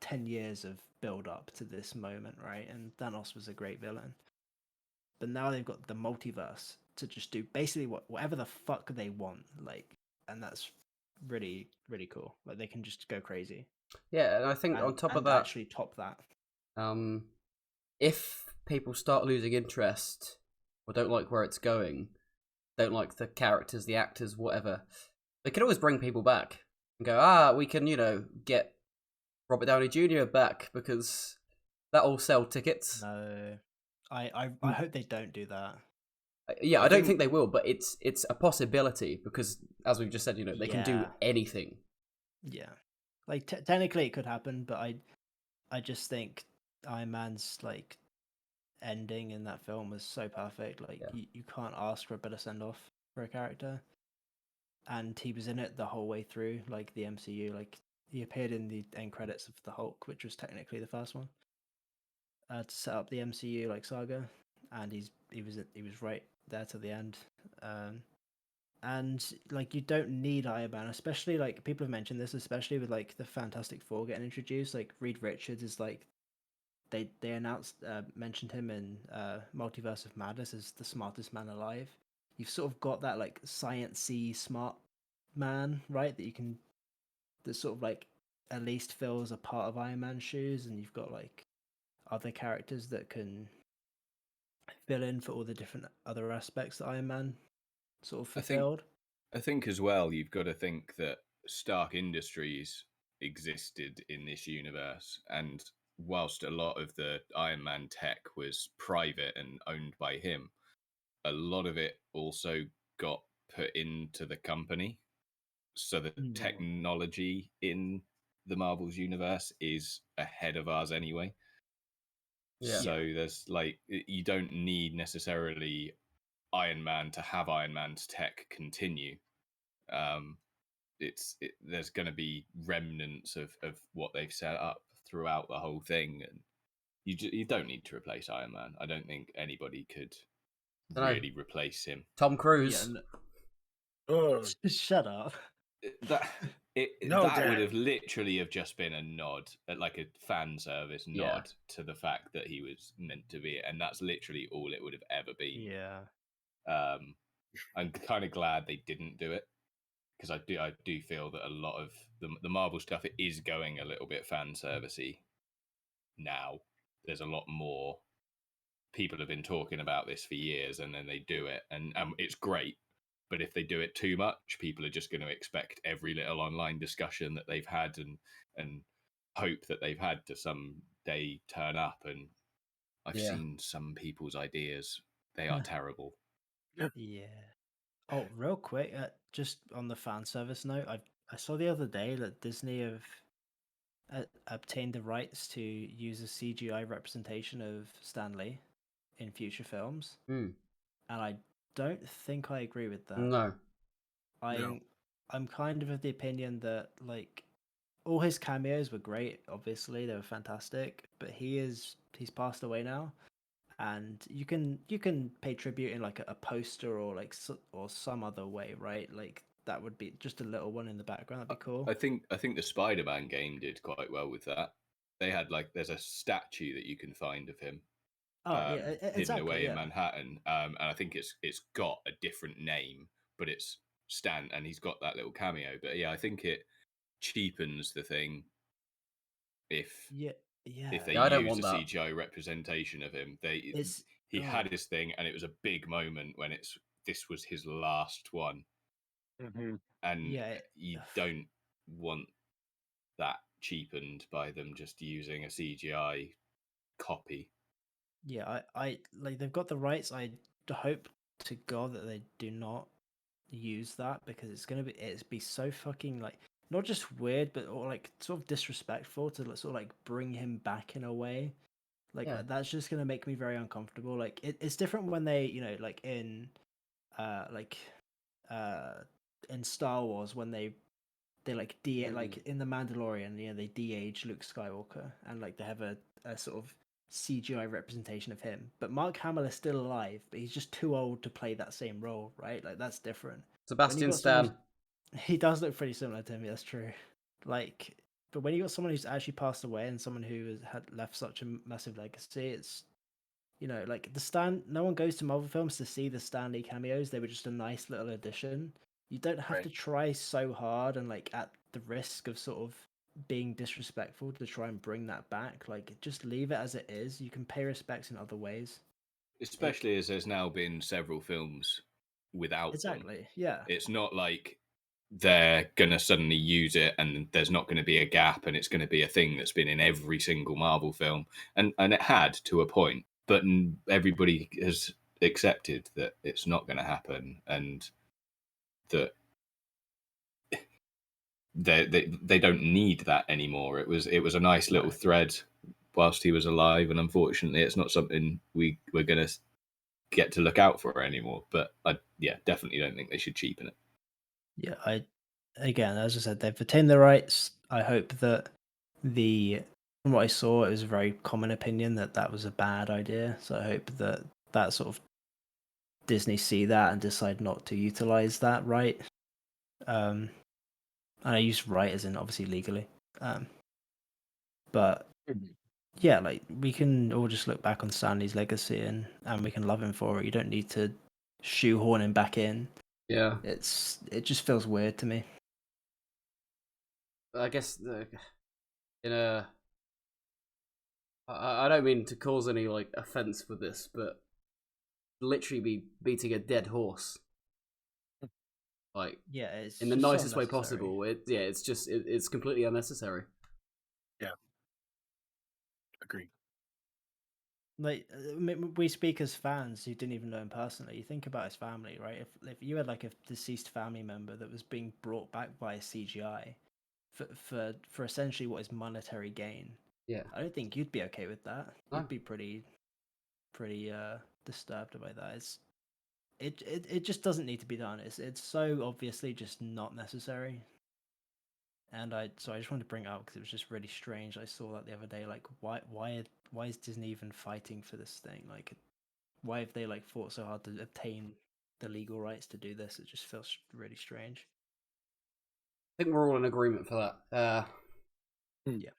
10 years of build up to this moment, right? And Thanos was a great villain. But now they've got the multiverse to just do basically whatever the fuck they want, like, and that's really, really cool. Like they can just go crazy. Yeah, and I think on top of that, actually top that. If people start losing interest or don't like where it's going, don't like the characters, the actors, whatever, they can always bring people back and go, we can, get Robert Downey Jr. back because that'll sell tickets. No, I hope they don't do that. Yeah, I don't think they will, but it's a possibility because, as we've just said, they can do Yeah. anything. Yeah, like technically it could happen, but I just think Iron Man's like ending in that film was so perfect. Like you can't ask for a better send off for a character, and he was in it the whole way through, like the MCU. Like he appeared in the end credits of the Hulk, which was technically the first one, to set up the MCU like saga, and he was right there to the end. And like you don't need Iron Man, especially like people have mentioned this, especially with like the Fantastic Four getting introduced. Like Reed Richards is like they announced mentioned him in Multiverse of Madness as the smartest man alive. You've sort of got that like science-y smart man, right? That sort of like at least fills a part of Iron Man's shoes, and you've got like other characters that can fill in for all the different other aspects that Iron Man sort of fulfilled. I think as well, you've got to think that Stark Industries existed in this universe, and whilst a lot of the Iron Man tech was private and owned by him, a lot of it also got put into the company. So the technology in the Marvel's universe is ahead of ours anyway. Yeah. So there's like, you don't need necessarily Iron Man to have Iron Man's tech continue. There's going to be remnants of what they've set up throughout the whole thing, and you don't need to replace Iron Man. I don't think anybody could really replace him. Tom Cruise. Shut up. That would have literally have just been a nod, like a fan service nod to the fact that he was meant to be, and that's literally all it would have ever been. Yeah. I'm kind of glad they didn't do it, because I do feel that a lot of the Marvel stuff, it is going a little bit fan servicey now. There's a lot more. People have been talking about this for years, and then they do it, and it's great. But if they do it too much, people are just going to expect every little online discussion that they've had and hope that they've had to someday turn up. And I've seen some people's ideas; they are terrible. Yeah. Oh, real quick, just on the fan service note, I saw the other day that Disney have obtained the rights to use a CGI representation of Stan Lee in future films, and I don't think I agree with that. No. I'm kind of the opinion that like all his cameos were great. Obviously, they were fantastic, but he's passed away now. And you can pay tribute in like a poster or like or some other way, right? Like that would be just a little one in the background. That'd be cool. I think the Spider-Man game did quite well with that. They had like there's a statue that you can find of him, hidden away in Manhattan, and I think it's got a different name, but it's Stan, and he's got that little cameo. But yeah, I think it cheapens the thing if they use a CGI representation of him. He had his thing, and it was a big moment when this was his last one, and you don't want that cheapened by them just using a CGI copy. Yeah, I like they've got the rights. I hope to God that they do not use that, because it'd be so fucking like not just weird, but or like sort of disrespectful to sort of like bring him back in a way. Like that's just gonna make me very uncomfortable. Like it's different when they like in in Star Wars when they like like in the Mandalorian, they de-age Luke Skywalker, and like they have a sort of CGI representation of him. But Mark Hamill is still alive, but he's just too old to play that same role, right? Like that's different. Sebastian Stan. He does look pretty similar to him. That's true. Like, but when you got someone who's actually passed away and someone who had left such a massive legacy, it's like the Stan. No one goes to Marvel films to see the Stan Lee cameos. They were just a nice little addition. You don't have to try so hard and like at the risk of sort of being disrespectful to try and bring that back. Like, just leave it as it is. You can pay respects in other ways. Especially as there's now been several films without one. Exactly. Yeah. It's not like they're going to suddenly use it and there's not going to be a gap and it's going to be a thing that's been in every single Marvel film. And it had to a point, but everybody has accepted that it's not going to happen and that they don't need that anymore. It was a nice little thread whilst he was alive, and unfortunately it's not something we're going to get to look out for anymore. But I definitely don't think they should cheapen it. Yeah, again, as I said, they've retained the rights. I hope that from what I saw, it was a very common opinion that was a bad idea. So I hope that sort of Disney see that and decide not to utilize that right. And I use right as in obviously legally. But yeah, like we can all just look back on Stanley's legacy and we can love him for it. You don't need to shoehorn him back in. Yeah, It just feels weird to me. I guess I don't mean to cause any like offense for this, but literally be beating a dead horse, like Yeah, it's in the just so nicest way unnecessary. possible. It's just it's completely unnecessary. Yeah, agree. Like we speak as fans who didn't even know him personally. You think about his family, right? If you had like a deceased family member that was being brought back by CGI for essentially what is monetary gain, Yeah, I don't think you'd be okay with that. No. You'd be pretty disturbed by that. It just doesn't need to be done. It's so obviously just not necessary. And I just wanted to bring it up because it was just really strange. I saw that the other day. Like, why is Disney even fighting for this thing? Like, why have they like fought so hard to obtain the legal rights to do this? It just feels really strange. I think we're all in agreement for that. Yeah.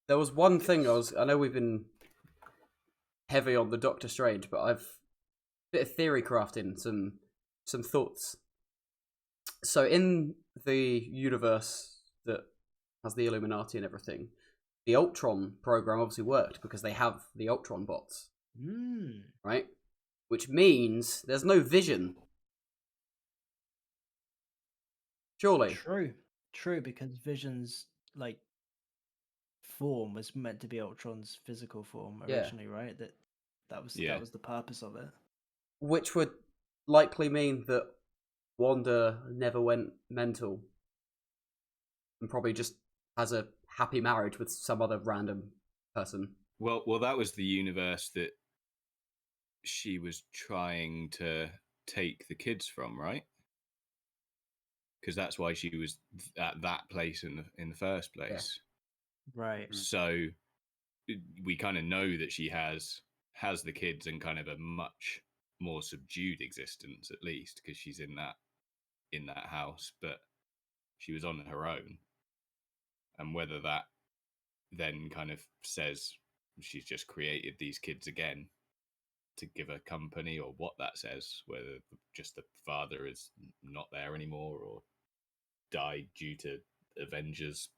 There was one thing I know we've been heavy on the Doctor Strange, but I've a bit of theory crafting, some thoughts. So in the universe that has the Illuminati and everything, the Ultron program obviously worked because they have the Ultron bots, right? Which means there's no Vision. Surely. True, because Vision's like form was meant to be Ultron's physical form originally, right? That was the purpose of it. Which would likely mean that Wanda never went mental and probably just has a happy marriage with some other random person. Well, that was the universe that she was trying to take the kids from, right? Because that's why she was at that place in the first place. Yeah. Right. So we kind of know that she has the kids in kind of a much more subdued existence, at least, because she's in that house, but she was on her own. And whether that then kind of says she's just created these kids again to give her company, or what that says, whether just the father is not there anymore or died due to Avengers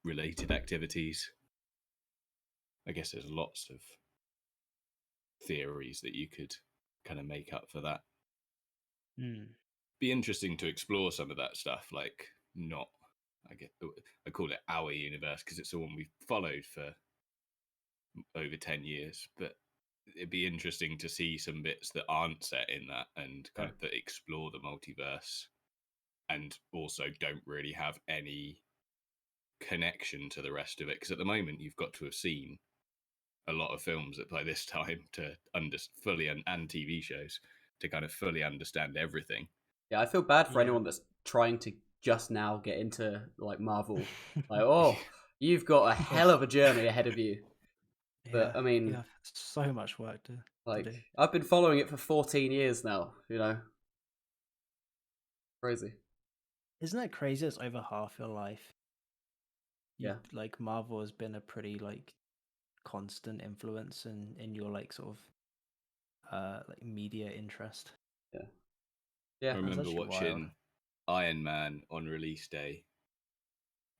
related activities. I guess there's lots of theories that you could kind of make up for that. Be interesting to explore some of that stuff, like not, I call it our universe because it's the one we've followed for over 10 years, but it'd be interesting to see some bits that aren't set in that and kind of that explore the multiverse and also don't really have any connection to the rest of it, because at the moment you've got to have seen a lot of films at by this time to fully and TV shows to kind of fully understand everything. Yeah, I feel bad for anyone that's trying to just now get into like Marvel. Like, you've got a hell of a journey ahead of you. But I mean, so much work to do. I've been following it for 14 years now, you know. Crazy. Isn't that crazy? It's over half your life. Yeah. Like Marvel has been a pretty like constant influence in your like sort of like media interest. Yeah. I remember watching Iron Man on release day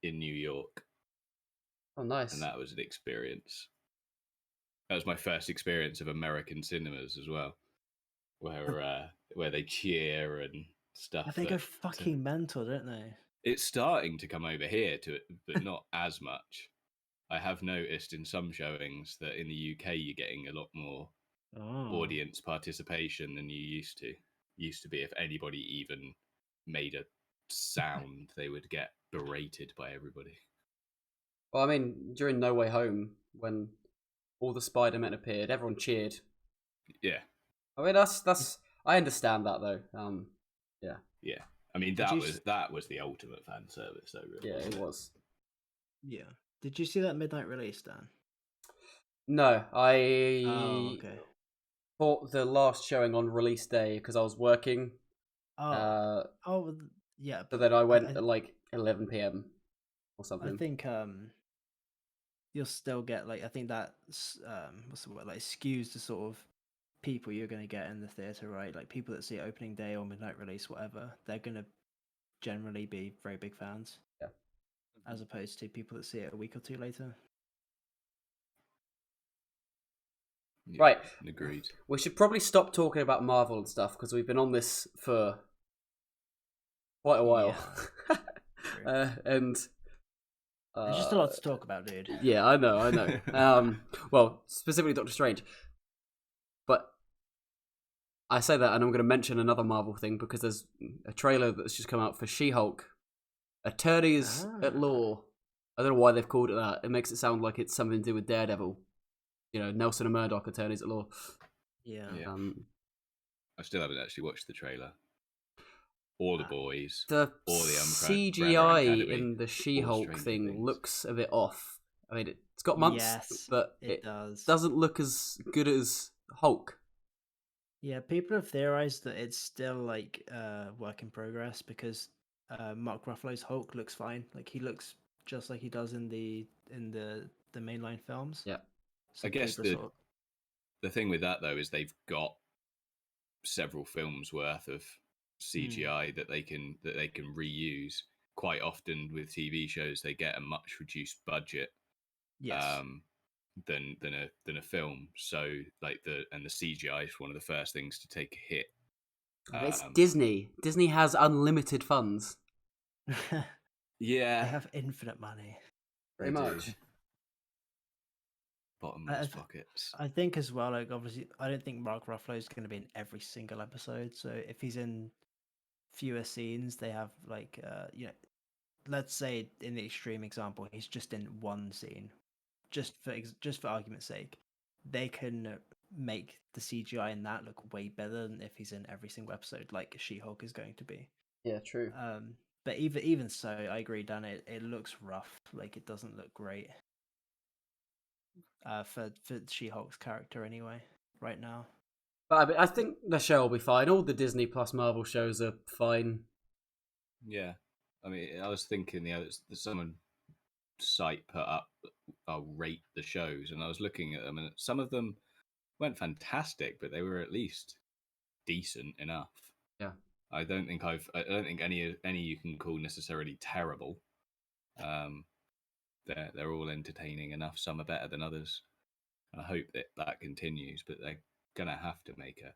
in New York, Oh, nice. and that was an experience. That was my first experience of American cinemas as well, where they cheer and stuff. They go fucking mental, don't they? It's starting to come over here to it, but not as much. I have noticed in some showings that in the UK you're getting a lot more audience participation than you used to. Used to be if anybody even made a sound, they would get berated by everybody. Well, I mean, during No Way Home, when all the Spider-Men appeared, everyone cheered. Yeah. I mean, that's. I understand that though. Yeah. Yeah. I mean, that was the ultimate fan service, though. Really, Yeah, it was. Yeah. Did you see that midnight release, Dan? No, I Okay. bought the last showing on release day because I was working. Yeah. So then I went at like 11 p.m. or something. I think you'll still get I think that what's the word, skews the sort of people you're going to get in the theater, right? Like people that see it opening day or midnight release, whatever, they're going to generally be very big fans. Yeah. As opposed to people that see it a week or two later. Yeah, right. Agreed. We should probably stop talking about Marvel and stuff because we've been on this for quite a while. Yeah. And there's just a lot to talk about, dude. Yeah, I know. Well, specifically Doctor Strange. But I say that and I'm going to mention another Marvel thing because there's a trailer that's just come out for She-Hulk. Attorneys at Law. I don't know why they've called it that. It makes it sound like it's something to do with Daredevil. You know, Nelson and Murdoch, Attorneys at Law. Yeah. I still haven't actually watched the trailer. Or The Boys. The or the CGI in the She-Hulk thing looks a bit off. I mean, it's got months, but it doesn't look as good as Hulk. Yeah, people have theorized that it's still work in progress because Mark Ruffalo's Hulk looks fine. Like he looks just like he does in the mainline films. Yeah. So I guess the thing with that though is they've got several films worth of CGI that they can reuse. Quite often with TV shows, they get a much reduced budget. Yes. Than a film. So the CGI is one of the first things to take a hit. It's Disney. Disney has unlimited funds. Yeah, they have infinite money. Very much. Bottomless pockets. I think as well. Obviously, I don't think Mark Ruffalo is going to be in every single episode. So if he's in fewer scenes, they have let's say in the extreme example, he's just in one scene. Just for argument's sake, they can make the CGI in that look way better than if he's in every single episode, like She-Hulk is going to be. Yeah, true. But even so, I agree, Dan. It looks rough. Like it doesn't look great. For She-Hulk's character anyway, right now. But I think the show will be fine. All the Disney Plus Marvel shows are fine. Yeah, I mean, I was thinking someone site put up, I'll rate the shows, and I was looking at them, and some of them weren't fantastic, but they were at least decent enough. Yeah, I don't think any you can call necessarily terrible. They're all entertaining enough. Some are better than others, and I hope that continues. But they're gonna have to make a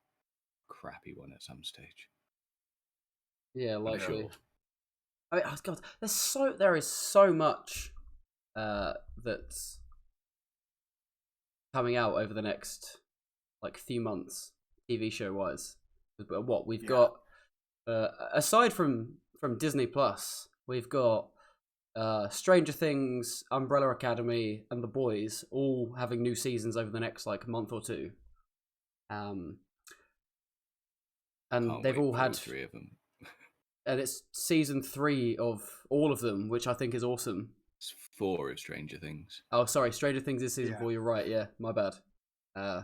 crappy one at some stage. Yeah, likely. Sure. I mean, God, there is so much that's coming out over the next few months, TV show wise. What we've got, aside from Disney Plus, we've got Stranger Things, Umbrella Academy, and The Boys all having new seasons over the next month or two. And they've all had 3 of them. And it's season 3 of all of them, which I think is awesome. It's 4 of Stranger Things. Oh, sorry, Stranger Things is season 4. You're right. Yeah, my bad. I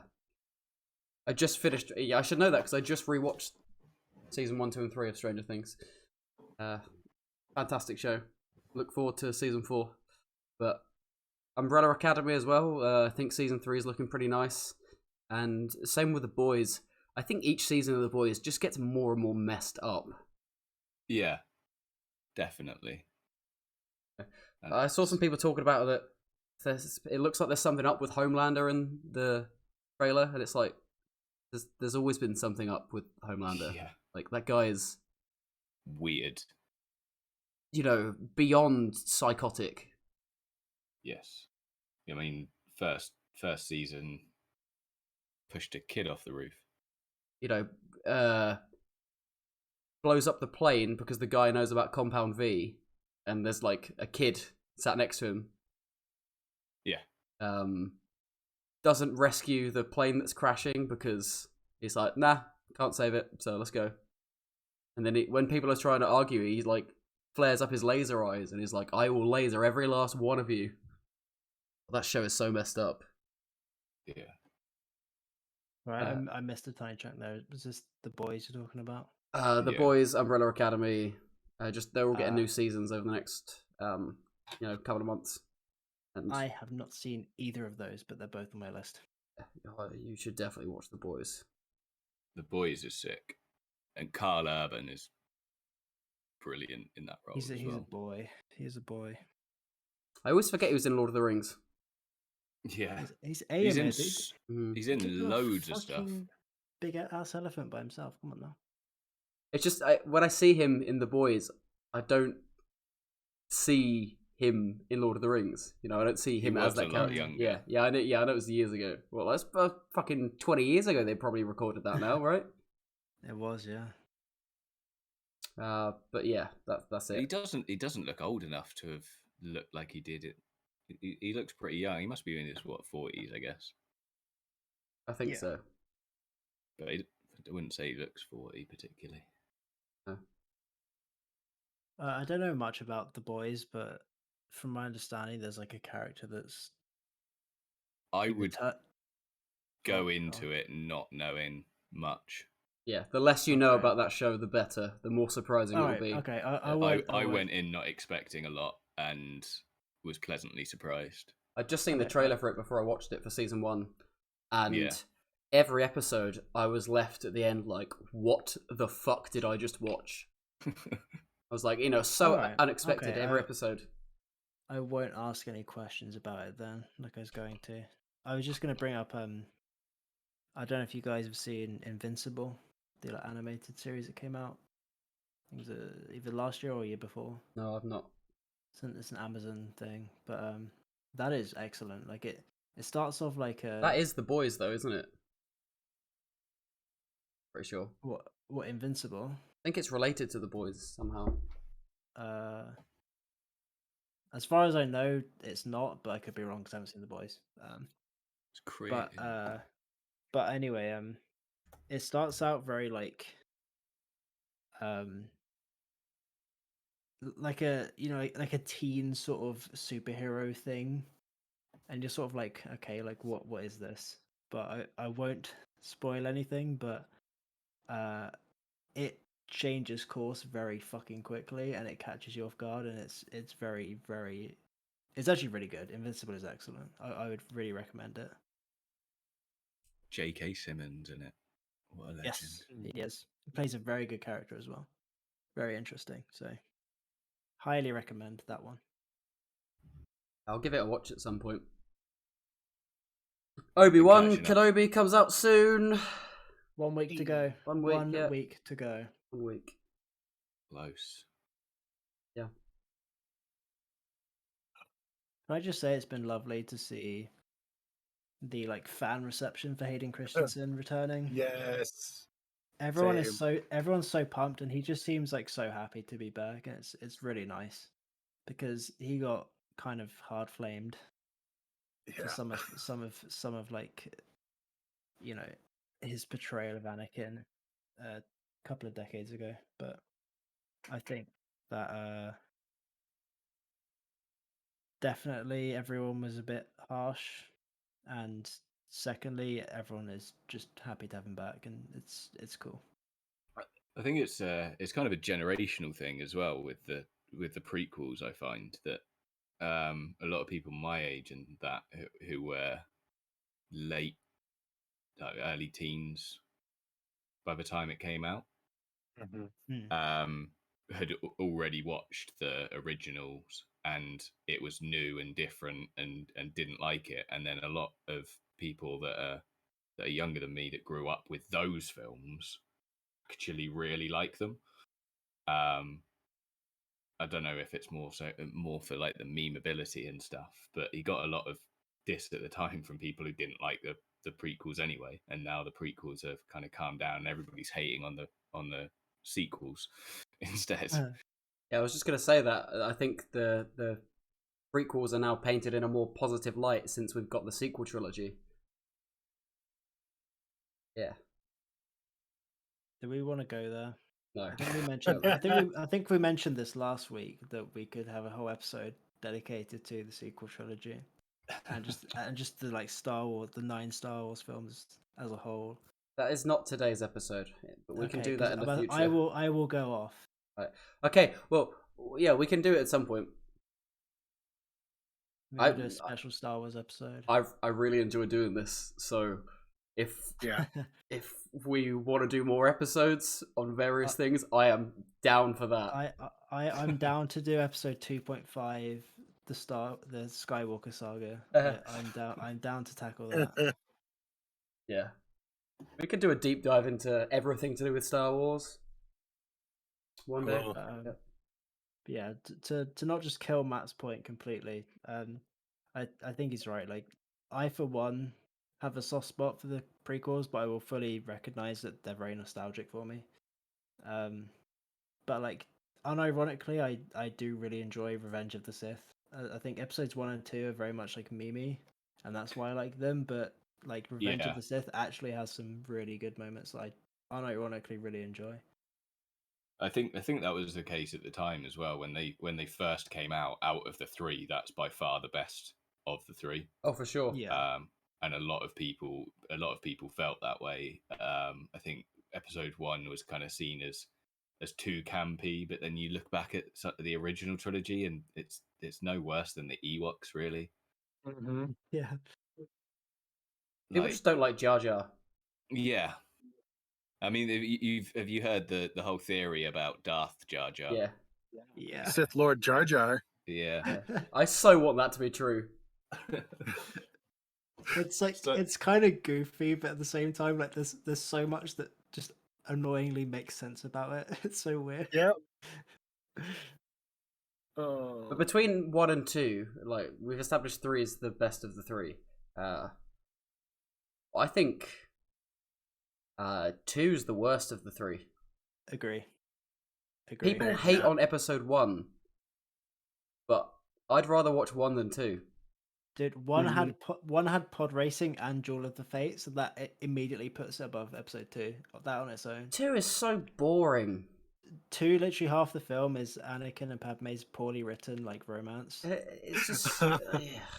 just finished. Yeah, I should know that because I just rewatched season 1, 2, and 3 of Stranger Things. Fantastic show. Look forward to season 4. But Umbrella Academy as well. I think season 3 is looking pretty nice. And same with The Boys. I think each season of The Boys just gets more and more messed up. Yeah, definitely. I saw some people talking about that. It looks like there's something up with Homelander in the trailer, and it's like there's always been something up with Homelander. Yeah, Like that guy is, weird. beyond psychotic. Yes, I mean first season pushed a kid off the roof. Blows up the plane because the guy knows about Compound V, and there's like a kid sat next to him. Yeah. Doesn't rescue the plane that's crashing because he's like, nah, can't save it, so let's go. And then when people are trying to argue, he like flares up his laser eyes and he's like, I will laser every last one of you. That show is so messed up. Yeah. Right, I missed a tiny chunk there. Was this The Boys you're talking about? The Yeah. Boys, Umbrella Academy, they're all getting new seasons over the next couple of months. And I have not seen either of those, but they're both on my list. you should definitely watch The Boys. The Boys is sick, and Carl Urban is brilliant in that role. He's a well. boy. He's a boy. I always forget he was in Lord of the Rings. Yeah, He's he's in. dude. He's in Give him a loads of stuff. fucking big ass elephant by himself. Come on now. It's just when I see him in The Boys, I don't see him in Lord of the Rings. I don't see him as that character. Younger. Yeah, I know it was years ago. Well, that's fucking 20 years ago. They probably recorded that now, right? It was, yeah. But yeah, that's it. He doesn't look old enough to have looked like he did it. He looks pretty young. He must be in his 40s, I guess. I think so. But I wouldn't say he looks 40 particularly. No. I don't know much about The Boys, but from my understanding, there's like a character that's. I would go into it not knowing much. Yeah, the less you know about that show, the better. The more surprising it will be. Okay, I went in not expecting a lot and was pleasantly surprised. I'd just seen the trailer for it before I watched it for season 1, and every episode I was left at the end like, what the fuck did I just watch? I was like, unexpected every episode. I won't ask any questions about it then, like I was going to. I was just going to bring up, I don't know if you guys have seen Invincible, the animated series that came out. I think it was either last year or year before. No, I've not. It's an Amazon thing, but that is excellent. Like it starts off like a. That is The Boys, though, isn't it? Pretty sure. What Invincible? I think it's related to The Boys somehow. As far as I know, it's not, but I could be wrong because I haven't seen The Boys. It's crazy. But anyway, it starts out very like a like a teen sort of superhero thing, and you're sort of like, okay, like what is this? But I won't spoil anything, but it changes course very fucking quickly, and it catches you off guard, and it's very, very, it's actually really good. Invincible is excellent. I would really recommend it. J.K. Simmons in it. What a legend. Yes, he is. He plays a very good character as well. Very interesting. So, highly recommend that one. I'll give it a watch at some point. Obi-Wan Kenobi comes out soon. 1 week to go. 1 week. 1 week to go. 1 week. Close. Yeah. Can I just say it's been lovely to see the like fan reception for Hayden Christensen returning? Yes. Everyone's so pumped, and he just seems like so happy to be back, and it's really nice because he got kind of hard flamed for some of like his portrayal of Anakin a couple of decades ago, but I think that definitely everyone was a bit harsh, and secondly, everyone is just happy to have him back, and it's cool. I think it's kind of a generational thing as well with the prequels. I find that a lot of people my age and that who were late, early teens by the time it came out, had already watched the originals and it was new and different and didn't like it. And then a lot of people that are younger than me that grew up with those films actually really like them. I don't know if it's more for like the memeability and stuff, but he got a lot of diss at the time from people who didn't like the prequels anyway, and now the prequels have kind of calmed down and everybody's hating on the sequels instead. Yeah, I was just gonna say that I think the prequels are now painted in a more positive light since we've got the sequel trilogy. Yeah. Do we want to go there? No. I think we mentioned. I think we mentioned this last week that we could have a whole episode dedicated to the sequel trilogy, and just the like Star Wars, the 9 Star Wars films as a whole. That is not today's episode, but we can do that in the future. I will go off. Right. Okay. Well, yeah, we can do it at some point. We will do a special Star Wars episode. I really enjoy doing this, so if we want to do more episodes on various things, I am down for that. I'm down to do episode 2.5, the Skywalker saga. I'm down to tackle that. Yeah, we could do a deep dive into everything to do with Star Wars one day. Yeah, to not just kill Matt's point completely. I think he's right. Like, I for one have a soft spot for the prequels, but I will fully recognize that they're very nostalgic for me. But like, unironically, I do really enjoy Revenge of the Sith. I think episodes 1 and 2 are very much like Mimi, and that's why I like them. But like, Revenge of the Sith actually has some really good moments that I unironically really enjoy. I think that was the case at the time as well when they first came out of the 3. That's by far the best of the 3. Oh, for sure. Yeah. And a lot of people felt that way. I think episode 1 was kind of seen as too campy, but then you look back at the original trilogy and it's no worse than the Ewoks, really. Mm-hmm. Yeah. People just don't like Jar Jar. Yeah. I mean, have you heard the whole theory about Darth Jar Jar? Yeah. Sith Lord Jar Jar. Yeah. I so want that to be true. It's like it's kind of goofy, but at the same time, like there's so much that just annoyingly makes sense about it. It's so weird. Yep. But between 1 and 2, like we've established 3 is the best of the 3. I think 2 is the worst of the 3. Agree. People hate on episode 1, but I'd rather watch 1 than 2. Dude, one had pod racing and Duel of the Fates, so that immediately puts it above episode 2. That on its own. 2 is so boring. 2, literally half the film is Anakin and Padme's poorly written like romance. It's just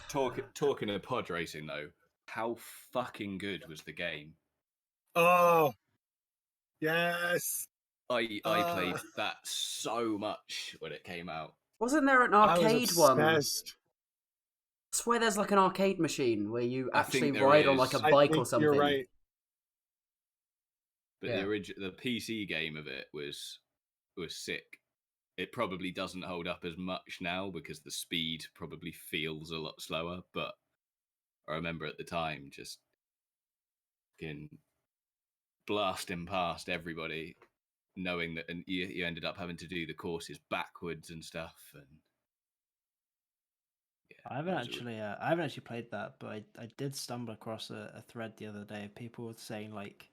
talking of pod racing though, how fucking good was the game? Oh, yes. I played that so much when it came out. Wasn't there an arcade one? I Obsessed. swear there's like an arcade machine where you actually there ride on is. like a I bike think or something. You're right. But Yeah. the PC game of it was sick. It probably doesn't hold up as much now because the speed probably feels a lot slower. But I remember at the time just fucking blasting past everybody, knowing that, and you ended up having to do the courses backwards and stuff. And yeah, I haven't actually played that, but I did stumble across a thread the other day of people saying like,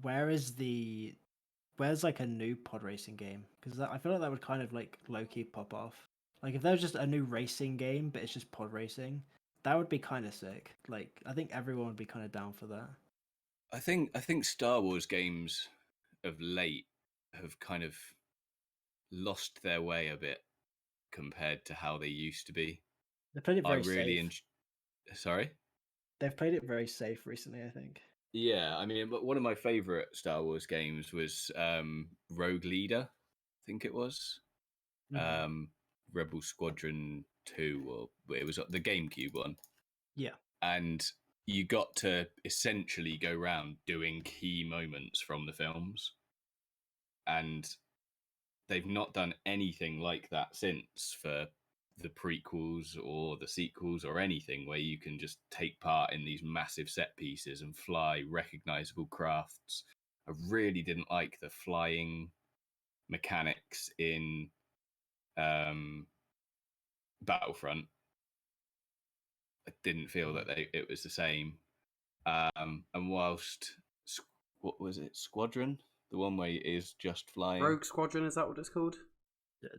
where's like a new pod racing game? Because I feel like that would kind of like low key pop off. Like if there was just a new racing game, but it's just pod racing, that would be kind of sick. Like I think everyone would be kind of down for that. I think Star Wars games of late have kind of lost their way a bit compared to how they used to be. They played it very safe. Sorry? They've played it very safe recently, I think. Yeah, I mean, but one of my favorite Star Wars games was Rogue Leader, I think it was. Rebel Squadron 2, or it was the GameCube one. Yeah. And you got to essentially go around doing key moments from the films. And they've not done anything like that since for the prequels or the sequels or anything where you can just take part in these massive set pieces and fly recognizable crafts. I really didn't like the flying mechanics in Battlefront. I didn't feel that it was the same. And whilst what was it, Squadron, the one where it is just flying, Rogue Squadron, is that what it's called?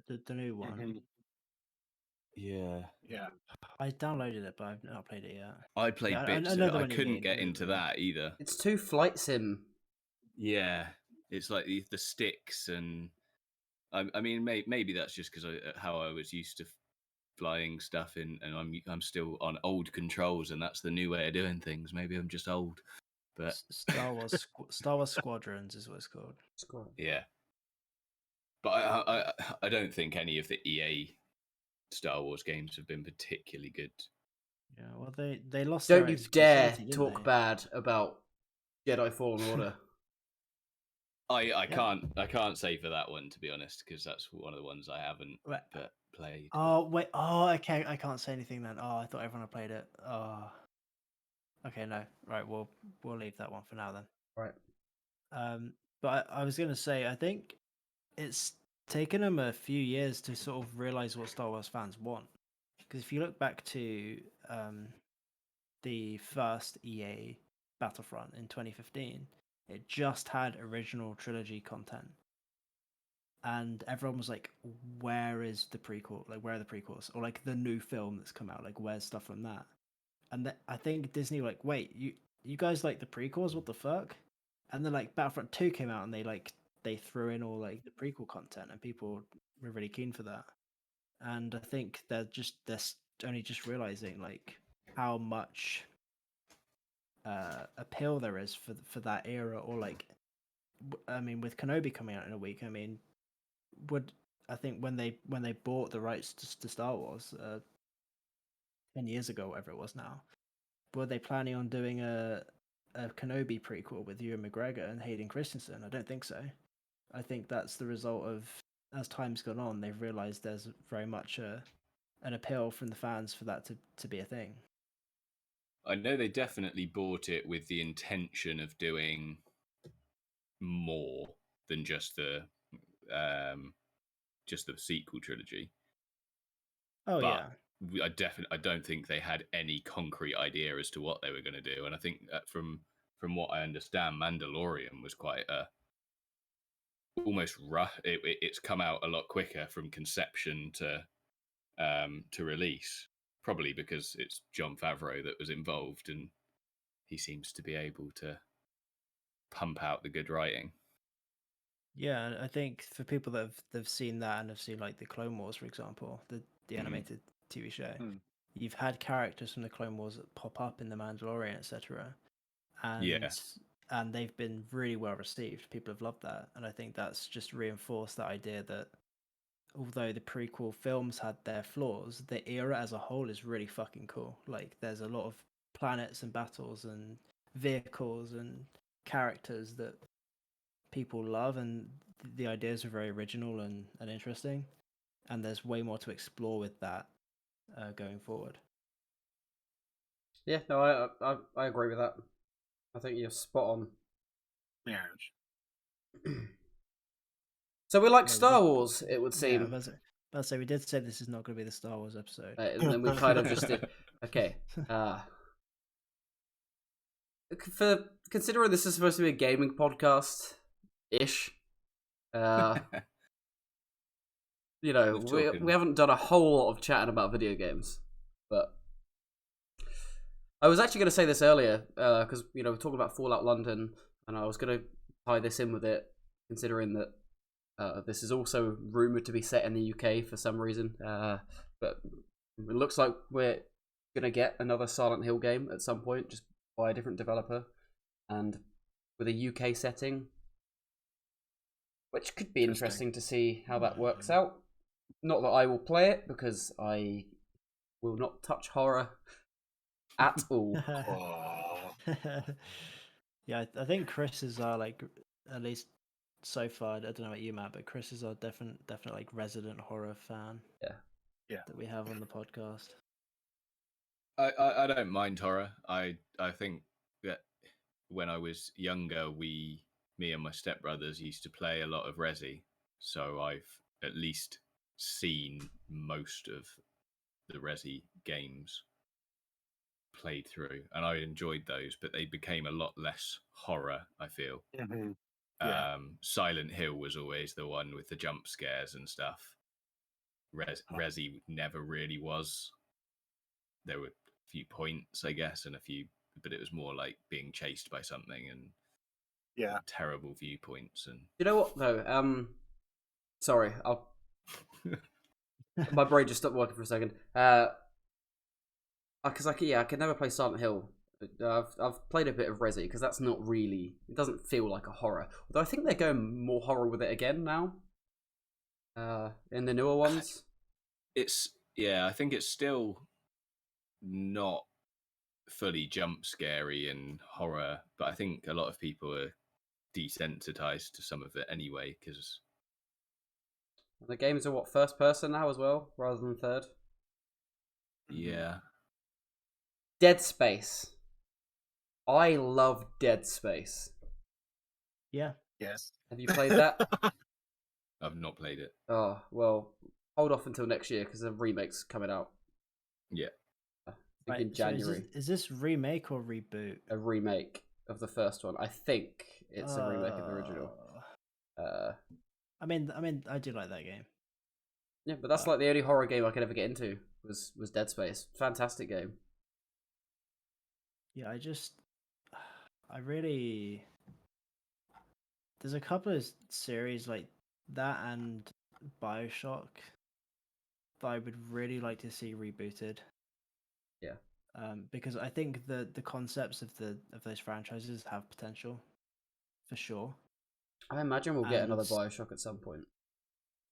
The new one. Yeah. I downloaded it, but I've not played it yet. I played Yeah, bits I of know it. the I one you couldn't mean. get into that either. It's 2 flight sim. Yeah, it's like the sticks, and I mean, maybe that's just because how I was used to flying stuff in, and I'm still on old controls, and that's the new way of doing things. Maybe I'm just old, but Star Wars Squadrons is what it's called. yeah. But I don't think any of the EA Star Wars games have been particularly good. Yeah, well, they lost Don't their you dare exclusivity, didn't talk they? bad about Jedi Fallen Order. I can't say for that one, to be honest, because that's one of the ones I haven't Right. played. Oh wait, okay, I can't say anything then. Oh, I thought everyone had played it. Oh, okay, no, right, we'll leave that one for now then. Right. But I was gonna say, I think it's taken them a few years to sort of realize what Star Wars fans want. Because if you look back to the first EA Battlefront in 2015, it just had original trilogy content. And everyone was like, where is the prequel? Like, where are the prequels? Or like the new film that's come out? Like, where's stuff from that? And I think Disney were like, wait, you guys like the prequels? What the fuck? And then like Battlefront 2 came out and they threw in all like the prequel content and people were really keen for that. And I think they're only just realizing like how much appeal there is for that era, or like, I mean, with Kenobi coming out in a week, I mean, I think when they bought the rights to Star Wars 10 years ago, whatever it was now, were they planning on doing a Kenobi prequel with Ewan McGregor and Hayden Christensen? I don't think so. I think that's the result of, as time's gone on, they've realized there's very much an appeal from the fans for that to be a thing. I know they definitely bought it with the intention of doing more than just the sequel trilogy. Oh but yeah, I don't think they had any concrete idea as to what they were going to do. And I think that from what I understand, Mandalorian was quite almost rough. It's come out a lot quicker from conception to release, probably because it's Jon Favreau that was involved, and he seems to be able to pump out the good writing. yeah. I think for people that have seen that and have seen like the Clone Wars, for example, the animated TV show, you've had characters from the Clone Wars that pop up in the Mandalorian, etc. And they've been really well received. People have loved that, and I think that's just reinforced that idea that although the prequel films had their flaws, the era as a whole is really fucking cool. Like, there's a lot of planets and battles and vehicles and characters that people love, and the ideas are very original and interesting. And there's way more to explore with that going forward. Yeah, no, I agree with that. I think you're spot on. Yeah. So we like Star Wars, it would Yeah, seem. I'd say we did say this is not going to be the Star Wars episode. And then we kind of just did. Okay. For considering this is supposed to be a gaming podcast ish, you know, we haven't done a whole lot of chatting about video games, but I was actually going to say this earlier because we're talking about Fallout London, and I was going to tie this in with it, considering that this is also rumored to be set in the UK for some reason. But it looks like we're going to get another Silent Hill game at some point, just by a different developer, and with a UK setting, which could be interesting to see how that works out. Not that I will play it, because I will not touch horror at all. Yeah, I think Chris is our, like, at least so far, I don't know about you, Matt, but Chris is our definite like resident horror fan. Yeah. That we have on the podcast. I don't mind horror. I think that when I was younger, me and my stepbrothers used to play a lot of Resi, so I've at least seen most of the Resi games played through, and I enjoyed those, but they became a lot less horror, I feel. Mhm. Yeah. Silent Hill was always the one with the jump scares and stuff. Resi never really was. There were a few points, I guess, and but it was more like being chased by something and Yeah. terrible viewpoints. And You know what though? Sorry, my brain just stopped working for a second. Because I could never play Silent Hill. I've played a bit of Resi because that's not really. It doesn't feel like a horror. Although I think they're going more horror with it again now. In the newer ones. I think it's still not fully jump scary and horror, but I think a lot of people are desensitized to some of it anyway because The games are what, first person now as well, rather than third. yeah. Dead Space. I love Dead Space. Yeah. Yes. Have you played that? I've not played it. Oh well, hold off until next year because the remake's coming out. Yeah. I think in January. So is this remake or reboot? A remake of the first one. I think it's a remake of the original. I mean, I do like that game. Yeah, but that's like the only horror game I could ever get into was Dead Space. Fantastic game. Yeah, I really. There's a couple of series like that and BioShock that I would really like to see rebooted. Yeah. Because I think the concepts of those franchises have potential, for sure. I imagine we'll get And another BioShock at some point.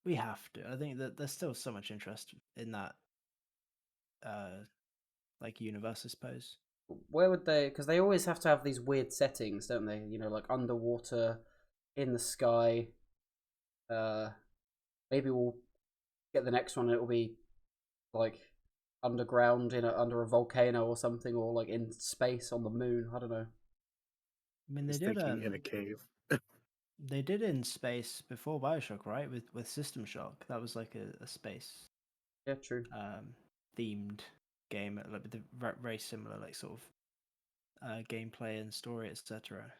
We have to. I think that there's still so much interest in that, like universe, I suppose. Where would they? Because they always have to have these weird settings, don't they? You know, like underwater, in the sky. Maybe we'll get the next one. It'll be like underground under a volcano or something, or like in space on the moon. I don't know. I mean, they Just did thinking in a cave. they did in space before BioShock, right? With System Shock, that was like a space Yeah, true. themed game, like with the very similar like sort of gameplay and story, etc.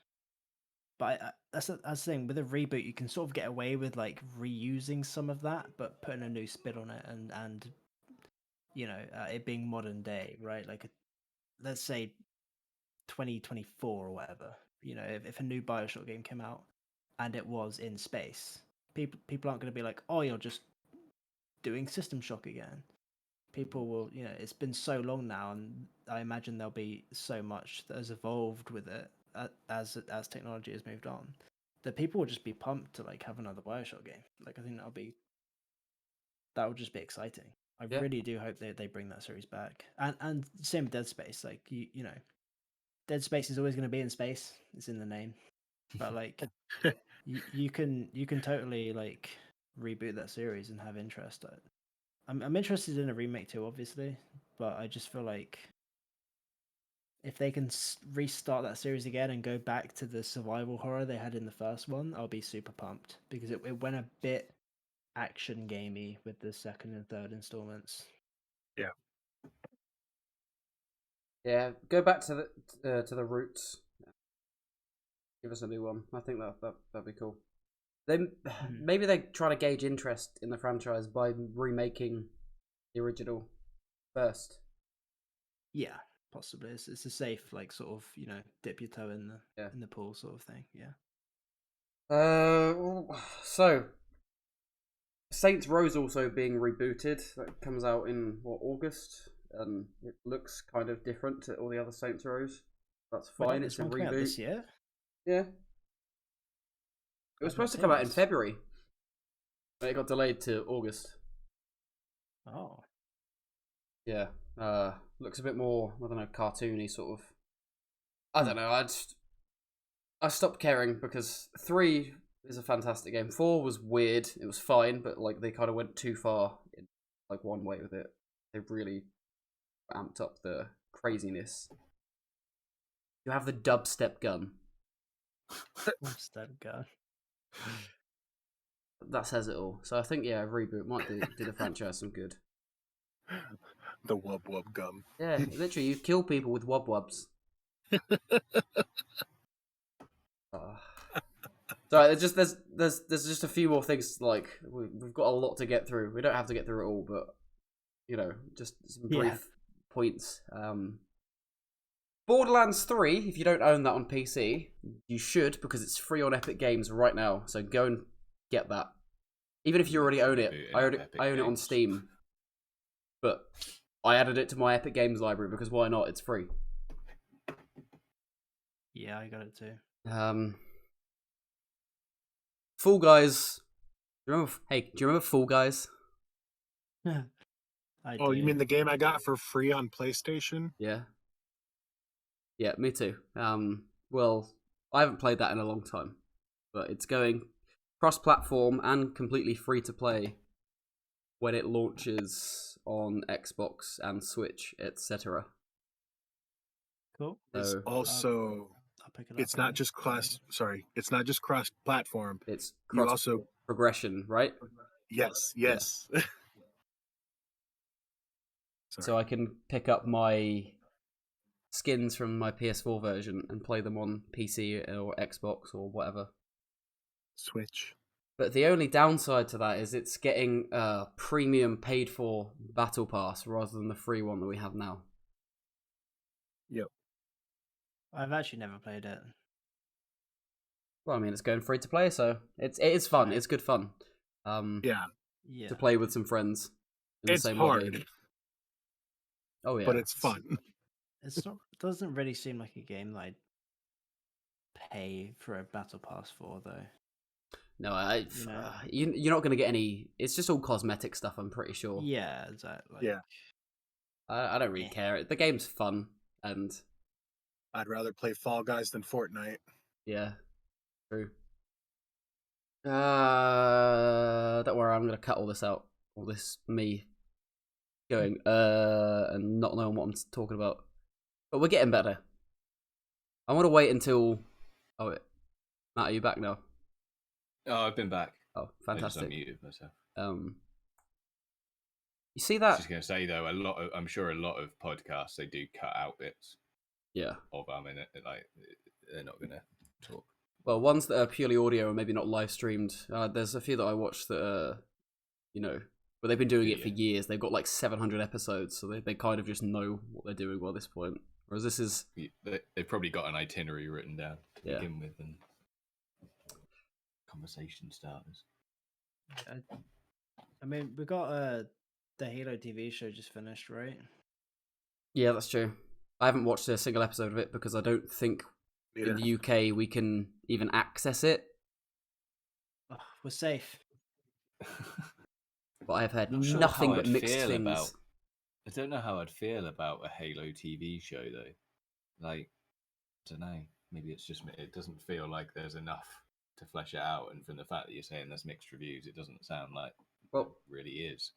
But that's the thing with a reboot, you can sort of get away with like reusing some of that, but putting a new spin on it and you know it being modern day, right? Like let's say 2024 or whatever. You know, if a new BioShock game came out and it was in space, people aren't going to be like, oh, you're just doing System Shock again. People will, you know, it's been so long now, and I imagine there'll be so much that has evolved with it as technology has moved on, that people will just be pumped to like have another BioShock game. Like I think that would just be exciting. I really do hope they bring that series back, and same with Dead Space. Like you know, Dead Space is always going to be in space. It's in the name, but like you can totally like reboot that series and have interest. I'm interested in a remake too, obviously, but I just feel like if they can restart that series again and go back to the survival horror they had in the first one, I'll be super pumped because it went a bit action gamey with the second and third installments. Yeah. Yeah, go back to the roots. Give us a new one. I think that'd be cool. Then maybe they try to gauge interest in the franchise by remaking the original first. Yeah, possibly. It's a safe, like, sort of, you know, dip your toe in the pool sort of thing. Yeah. So Saints Row's also being rebooted. That comes out in August, and it looks kind of different to all the other Saints Rows. That's fine. It's a reboot this year. Yeah. It was supposed to come out in February, but it got delayed to August. Oh. Yeah. Looks a bit more, I don't know, cartoony sort of. I don't know. I stopped caring because 3 is a fantastic game. 4 was weird. It was fine, but like they kind of went too far in like one way with it. They really amped up the craziness. You have the dubstep gun. Step gun. That says it all. So I think a reboot might do the franchise some good. The wub wub gum. Yeah, literally, you kill people with wob wobs. So there's just a few more things. Like we've got a lot to get through. We don't have to get through it all, but just some brief points. Borderlands 3, if you don't own that on PC, you should, because it's free on Epic Games right now. So go and get that. Even if you already own it, I own it on Steam. But I added it to my Epic Games library because why not? It's free. Yeah, I got it too. Fall Guys. Do you remember Fall Guys? Oh, you mean the game I got for free on PlayStation? Yeah. Yeah, me too. Well, I haven't played that in a long time, but it's going cross-platform and completely free to play when it launches on Xbox and Switch, etc. Cool. It's also I'll pick it up. it's not just cross-platform. It's You also progression, right? yes. So I can pick up my skins from my PS4 version and play them on PC or Xbox or whatever. Switch. But the only downside to that is it's getting a premium paid for battle pass rather than the free one that we have now. Yep. I've actually never played it. Well, I mean, it's going free to play, so it is fun. It's good fun. Yeah. Yeah. To play with some friends in It's the same hard, lobby. Oh yeah, but it's fun. It's not. Doesn't really seem like a game that I'd pay for a battle pass for, though. No, you're not going to get any. It's just all cosmetic stuff, I'm pretty sure. Yeah, exactly. Yeah. I don't really care. The game's fun, and I'd rather play Fall Guys than Fortnite. yeah, true. Don't worry, I'm going to cut all this out. All this me going and not knowing what I'm talking about. But we're getting better. I want to wait until. Oh, wait. Matt, are you back now? Oh, I've been back. Oh, fantastic. I just unmuted myself. You see I that? was just going to say though, I'm sure a lot of podcasts they do cut out bits. Yeah. Of like they're not going to talk. Well, ones that are purely audio and maybe not live streamed. There's a few that I watched that but they've been doing it for years. They've got like 700 episodes, so they kind of just know what they're doing by this point. Whereas this is they've probably got an itinerary written down to begin with and conversation starters. I mean, we got the Halo TV show just finished, right? Yeah, that's true. I haven't watched a single episode of it because I don't think in the UK we can even access it. Oh, we're safe. But I've heard Not sure nothing how but I'd mixed feel things. I don't know how I'd feel about a Halo TV show though. Like, I don't know. Maybe it's just it doesn't feel like there's enough to flesh it out. And from the fact that you're saying there's mixed reviews, it doesn't sound like it really is.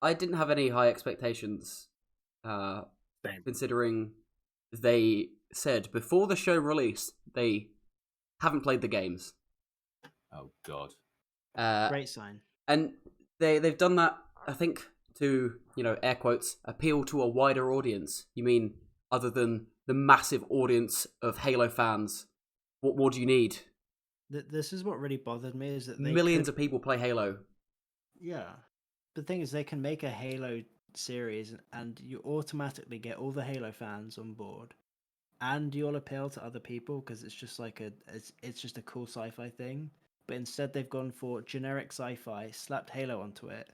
I didn't have any high expectations, considering they said before the show released they haven't played the games. Oh God! Great sign. And they've done that, I think, to air quotes appeal to a wider audience. You mean other than the massive audience of Halo fans? What more do you need? This is what really bothered me is that millions of people play Halo. Yeah. The thing is, they can make a Halo series and you automatically get all the Halo fans on board, and you'll appeal to other people because it's just like it's just a cool sci-fi thing. But instead, they've gone for generic sci-fi, slapped Halo onto it,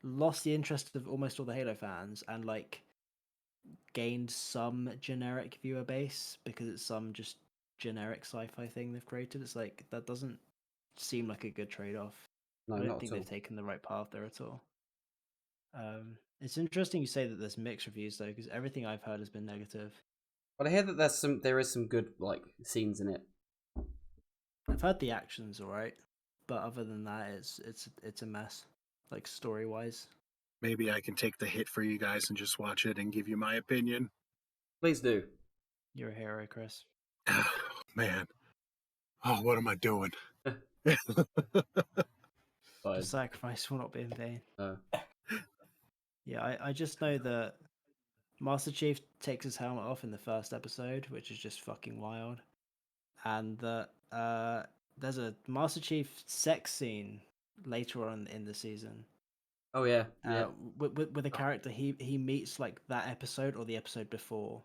lost the interest of almost all the Halo fans, and like gained some generic viewer base because it's some just generic sci-fi thing they've created. It's like that doesn't seem like a good trade-off. No, I don't not think at all. they've taken the right path there at all. It's interesting you say that there's mixed reviews though, because everything I've heard has been negative. But I hear that there is some good like scenes in it. I've heard the action's alright. but other than that, it's a mess. Like story wise. Maybe I can take the hit for you guys and just watch it and give you my opinion. Please do. You're a hero, Chris. Oh, man. Oh, what am I doing? Fine. The sacrifice will not be in vain. Uh, Yeah, I just know that Master Chief takes his helmet off in the first episode, which is just fucking wild. And that there's a Master Chief sex scene later on in the season. oh yeah, yeah. With a character he meets like that episode or the episode before.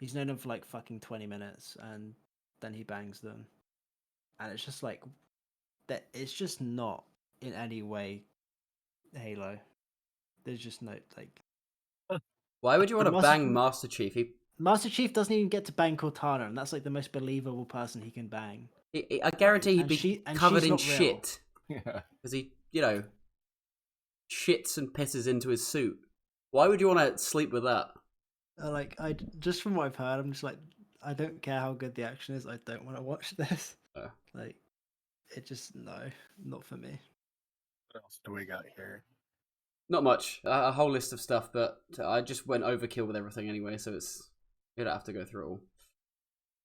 He's known them for like fucking 20 minutes, and then he bangs them. And it's just like that. It's just not in any way Halo. There's just no like. Why would you want to Master- bang Master Chief? Master Chief doesn't even get to bang Cortana, and that's like the most believable person he can bang. I guarantee he'd And be and covered she's in not real. shit Yeah. because he, shits and pisses into his suit. Why would you want to sleep with that? Like I just from what I've heard, I'm just like I don't care how good the action is. I don't want to watch this. Like it just not for me. What else do we got here? Not much. A whole list of stuff, but I just went overkill with everything anyway, so you don't have to go through it all.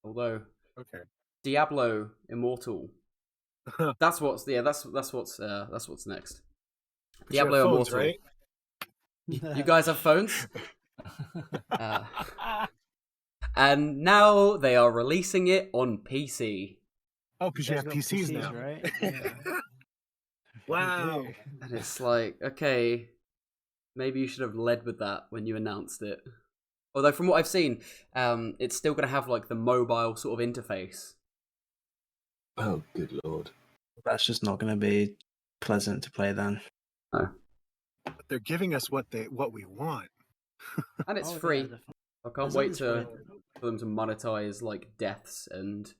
Although, Okay. Diablo Immortal. That's what's next. But you Diablo have phones, Immortal. right? You guys have phones? And now they are releasing it on PC. Oh, because you guys have got PCs, PCs, now. right? Yeah. Wow. And it's like, okay, maybe you should have led with that when you announced it. Although from what I've seen, it's still going to have like the mobile sort of interface. Oh, good lord. That's just not going to be pleasant to play then. No. But they're giving us what we want. And it's Oh, yeah, free. definitely. I can't As long wait as it's for them to monetize like deaths and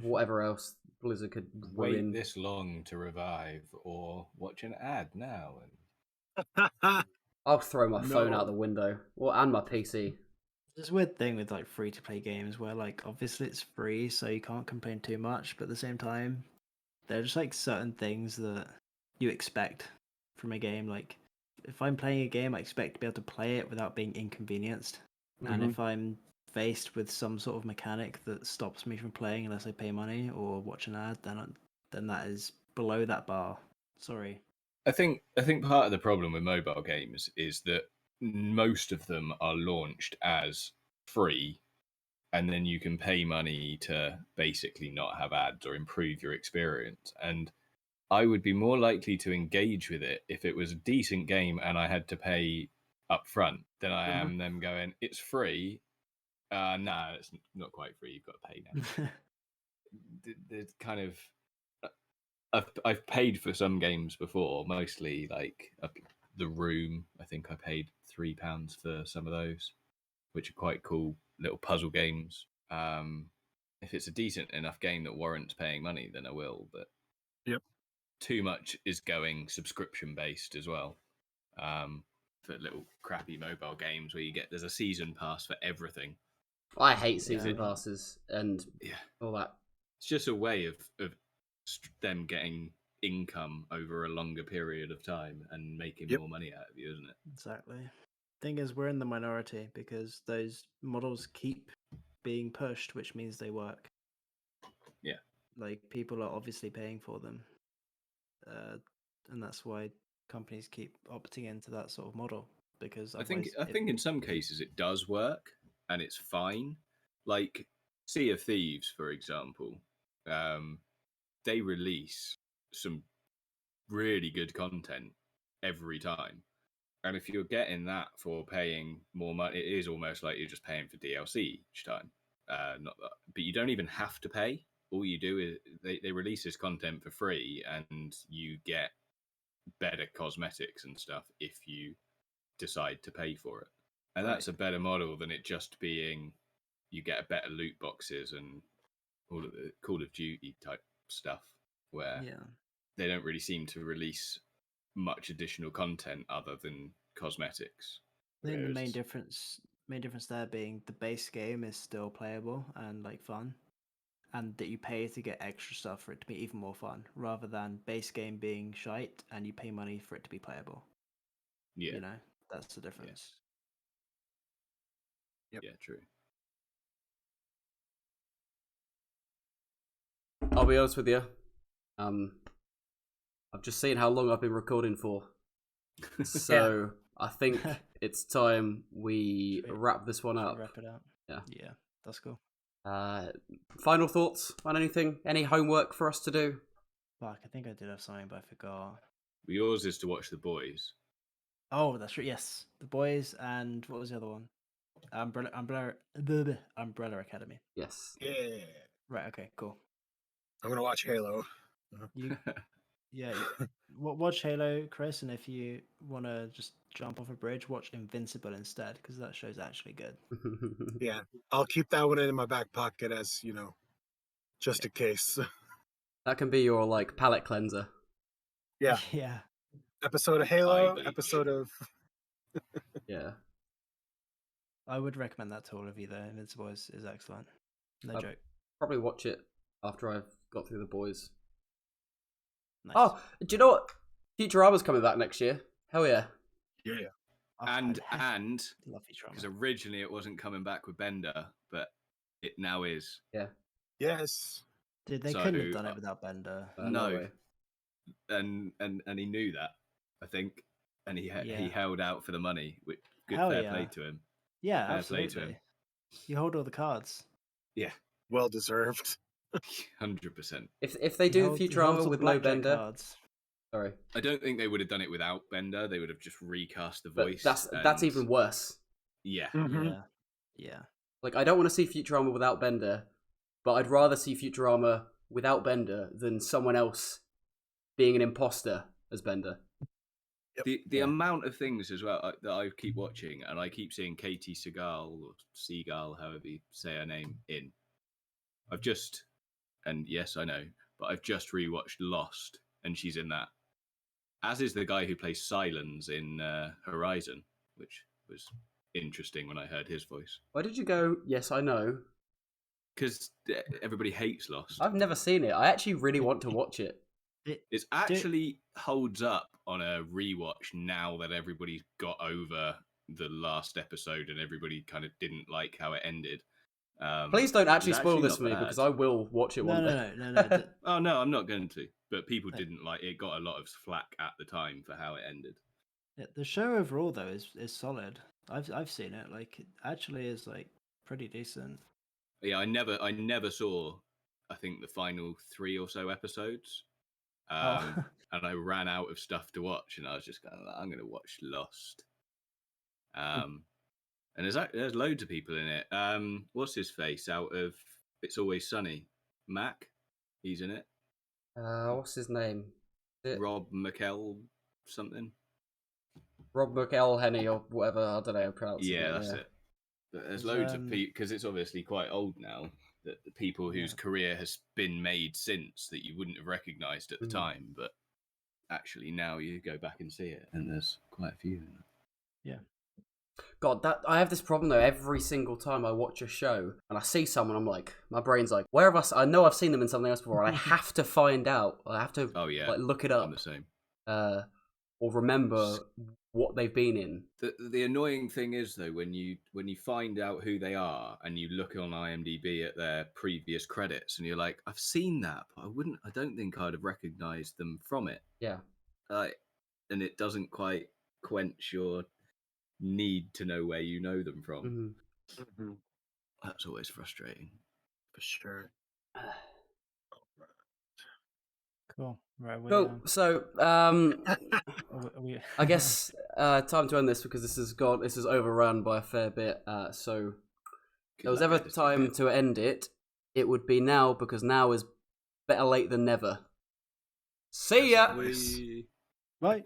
whatever else Blizzard could Wait ruin. this long to revive or watch an ad now. I'll throw my phone No. out the window, and my PC. There's a weird thing with like free to play games where like obviously it's free, so you can't complain too much, but at the same time, there are just like certain things that you expect from a game. Like if I'm playing a game, I expect to be able to play it without being inconvenienced. And Mhm. if I'm faced with some sort of mechanic that stops me from playing unless I pay money or watch an ad, then that is below that bar. Sorry. I think part of the problem with mobile games is that most of them are launched as free, and then you can pay money to basically not have ads or improve your experience. And I would be more likely to engage with it if it was a decent game and I had to pay up front than I am them going, it's free. No, it's not quite free. You've got to pay now. The kind of I've paid for some games before, mostly like The Room. I think I paid £3 for some of those, which are quite cool little puzzle games. If it's a decent enough game that warrants paying money, then I will. But Yep. too much is going subscription based as well. For little crappy mobile games where there's a season pass for everything. I hate season Yeah. passes and all that. It's just a way of them getting income over a longer period of time and making more money out of you, isn't it? Exactly. Thing is, we're in the minority because those models keep being pushed, which means they work. Yeah. Like people are obviously paying for them, and that's why companies keep opting into that sort of model. Because I think otherwise in some cases it does work and it's fine. Like Sea of Thieves, for example, they release some really good content every time. And if you're getting that for paying more money, it is almost like you're just paying for DLC each time. Not that, but you don't even have to pay. All you do is they release this content for free, and you get better cosmetics and stuff if you decide to pay for it. And that's a better model than it just being you get better loot boxes and all of the Call of Duty type stuff where they don't really seem to release much additional content other than cosmetics. I think the main difference there being the base game is still playable and like fun, and that you pay to get extra stuff for it to be even more fun, rather than base game being shite and you pay money for it to be playable. Yeah. You know, that's the difference. Yep. Yeah, true. I'll be honest with you. I've just seen how long I've been recording for, so I think it's time we wrap this one up. Wrap it up. Yeah, that's cool. Final thoughts on anything? Any homework for us to do? Fuck, I think I did have something, but I forgot. Yours is to watch The Boys. Oh, that's right. Yes, The Boys, and what was the other one? Umbrella Academy. Yes. Yeah. Right. Okay. Cool. I'm gonna watch Halo. Watch Halo, Chris, and if you want to just jump off a bridge, watch Invincible instead, because that show's actually good. Yeah, I'll keep that one in my back pocket as just in case. That can be your like palate cleanser. Yeah. Yeah. Episode of Halo. Ivy. Episode of. Yeah. I would recommend that to all of you, though. Invincible is excellent. No joke. Probably watch it after I've got through The Boys. Nice. Oh, do you know what? Futurama's coming back next year. Hell yeah. Yeah. And love Futurama. because originally it wasn't coming back with Bender, but it now is. Yeah. Yes. Dude, they So, couldn't have done it without Bender. No way. and he knew that, I think, and he Yeah. held out for the money. Which good Hell fair yeah. play to him. Yeah, Fair play to him. absolutely. You hold all the cards. Yeah, Well deserved. 100%. If they do He holds Futurama all with the no blackjack Bender, cards. sorry, I don't think they would have done it without Bender. They would have just recast the but voice. that's even worse. Yeah. Mhm. Yeah. Like, I don't want to see Futurama without Bender, but I'd rather see Futurama without Bender than someone else being an imposter as Bender. The amount of things as well that I keep watching, and I keep seeing Katie Seagal or Seagal, however you say her name, in. And yes, I know, but I've just rewatched Lost, and she's in that. As is the guy who plays Silence in Horizon, which was interesting when I heard his voice. Why did you go, yes, I know? Because everybody hates Lost. I've never seen it. I actually really want to watch it. It actually holds up on a rewatch now that everybody's got over the last episode and everybody kind of didn't like how it ended. Please don't actually it's spoil actually this for not me bad. because I will watch it one day. No. Oh no, I'm not going to. But people didn't like it. Got a lot of flack at the time for how it ended. The show overall though is solid. I've seen it. Like it actually is like pretty decent. Yeah, I never saw. I think the final 3 or so episodes. And I ran out of stuff to watch, and I was just kind of like, I'm going to watch Lost. And there's loads of people in it. What's his face out of It's Always Sunny? Mac, he's in it. What's his name? Rob McEl something. Rob McElhenney or whatever. I don't know how to pronounce it. Yeah, that's it. But there's loads of people because it's obviously quite old now. That the people whose career has been made since that you wouldn't have recognised at the time, but actually now you go back and see it, and there's quite a few in it. Yeah. God, that I have this problem though. Every single time I watch a show and I see someone, I'm like, my brain's like, where have I know I've seen them in something else before, and I have to find out. I have to like look it up. I'm the same. Or remember what they've been in. The annoying thing is though, when you find out who they are and you look on IMDb at their previous credits and you're like, I've seen that, but I don't think I'd have recognised them from it. Yeah. And it doesn't quite quench your need to know where you know them from. Mm-hmm. That's always frustrating. For sure. Cool. Right. Cool. So, I guess time to end this because this is overrun by a fair bit. So, if there was ever time to end it, it would be now because now is better late than never. See ya. Bye.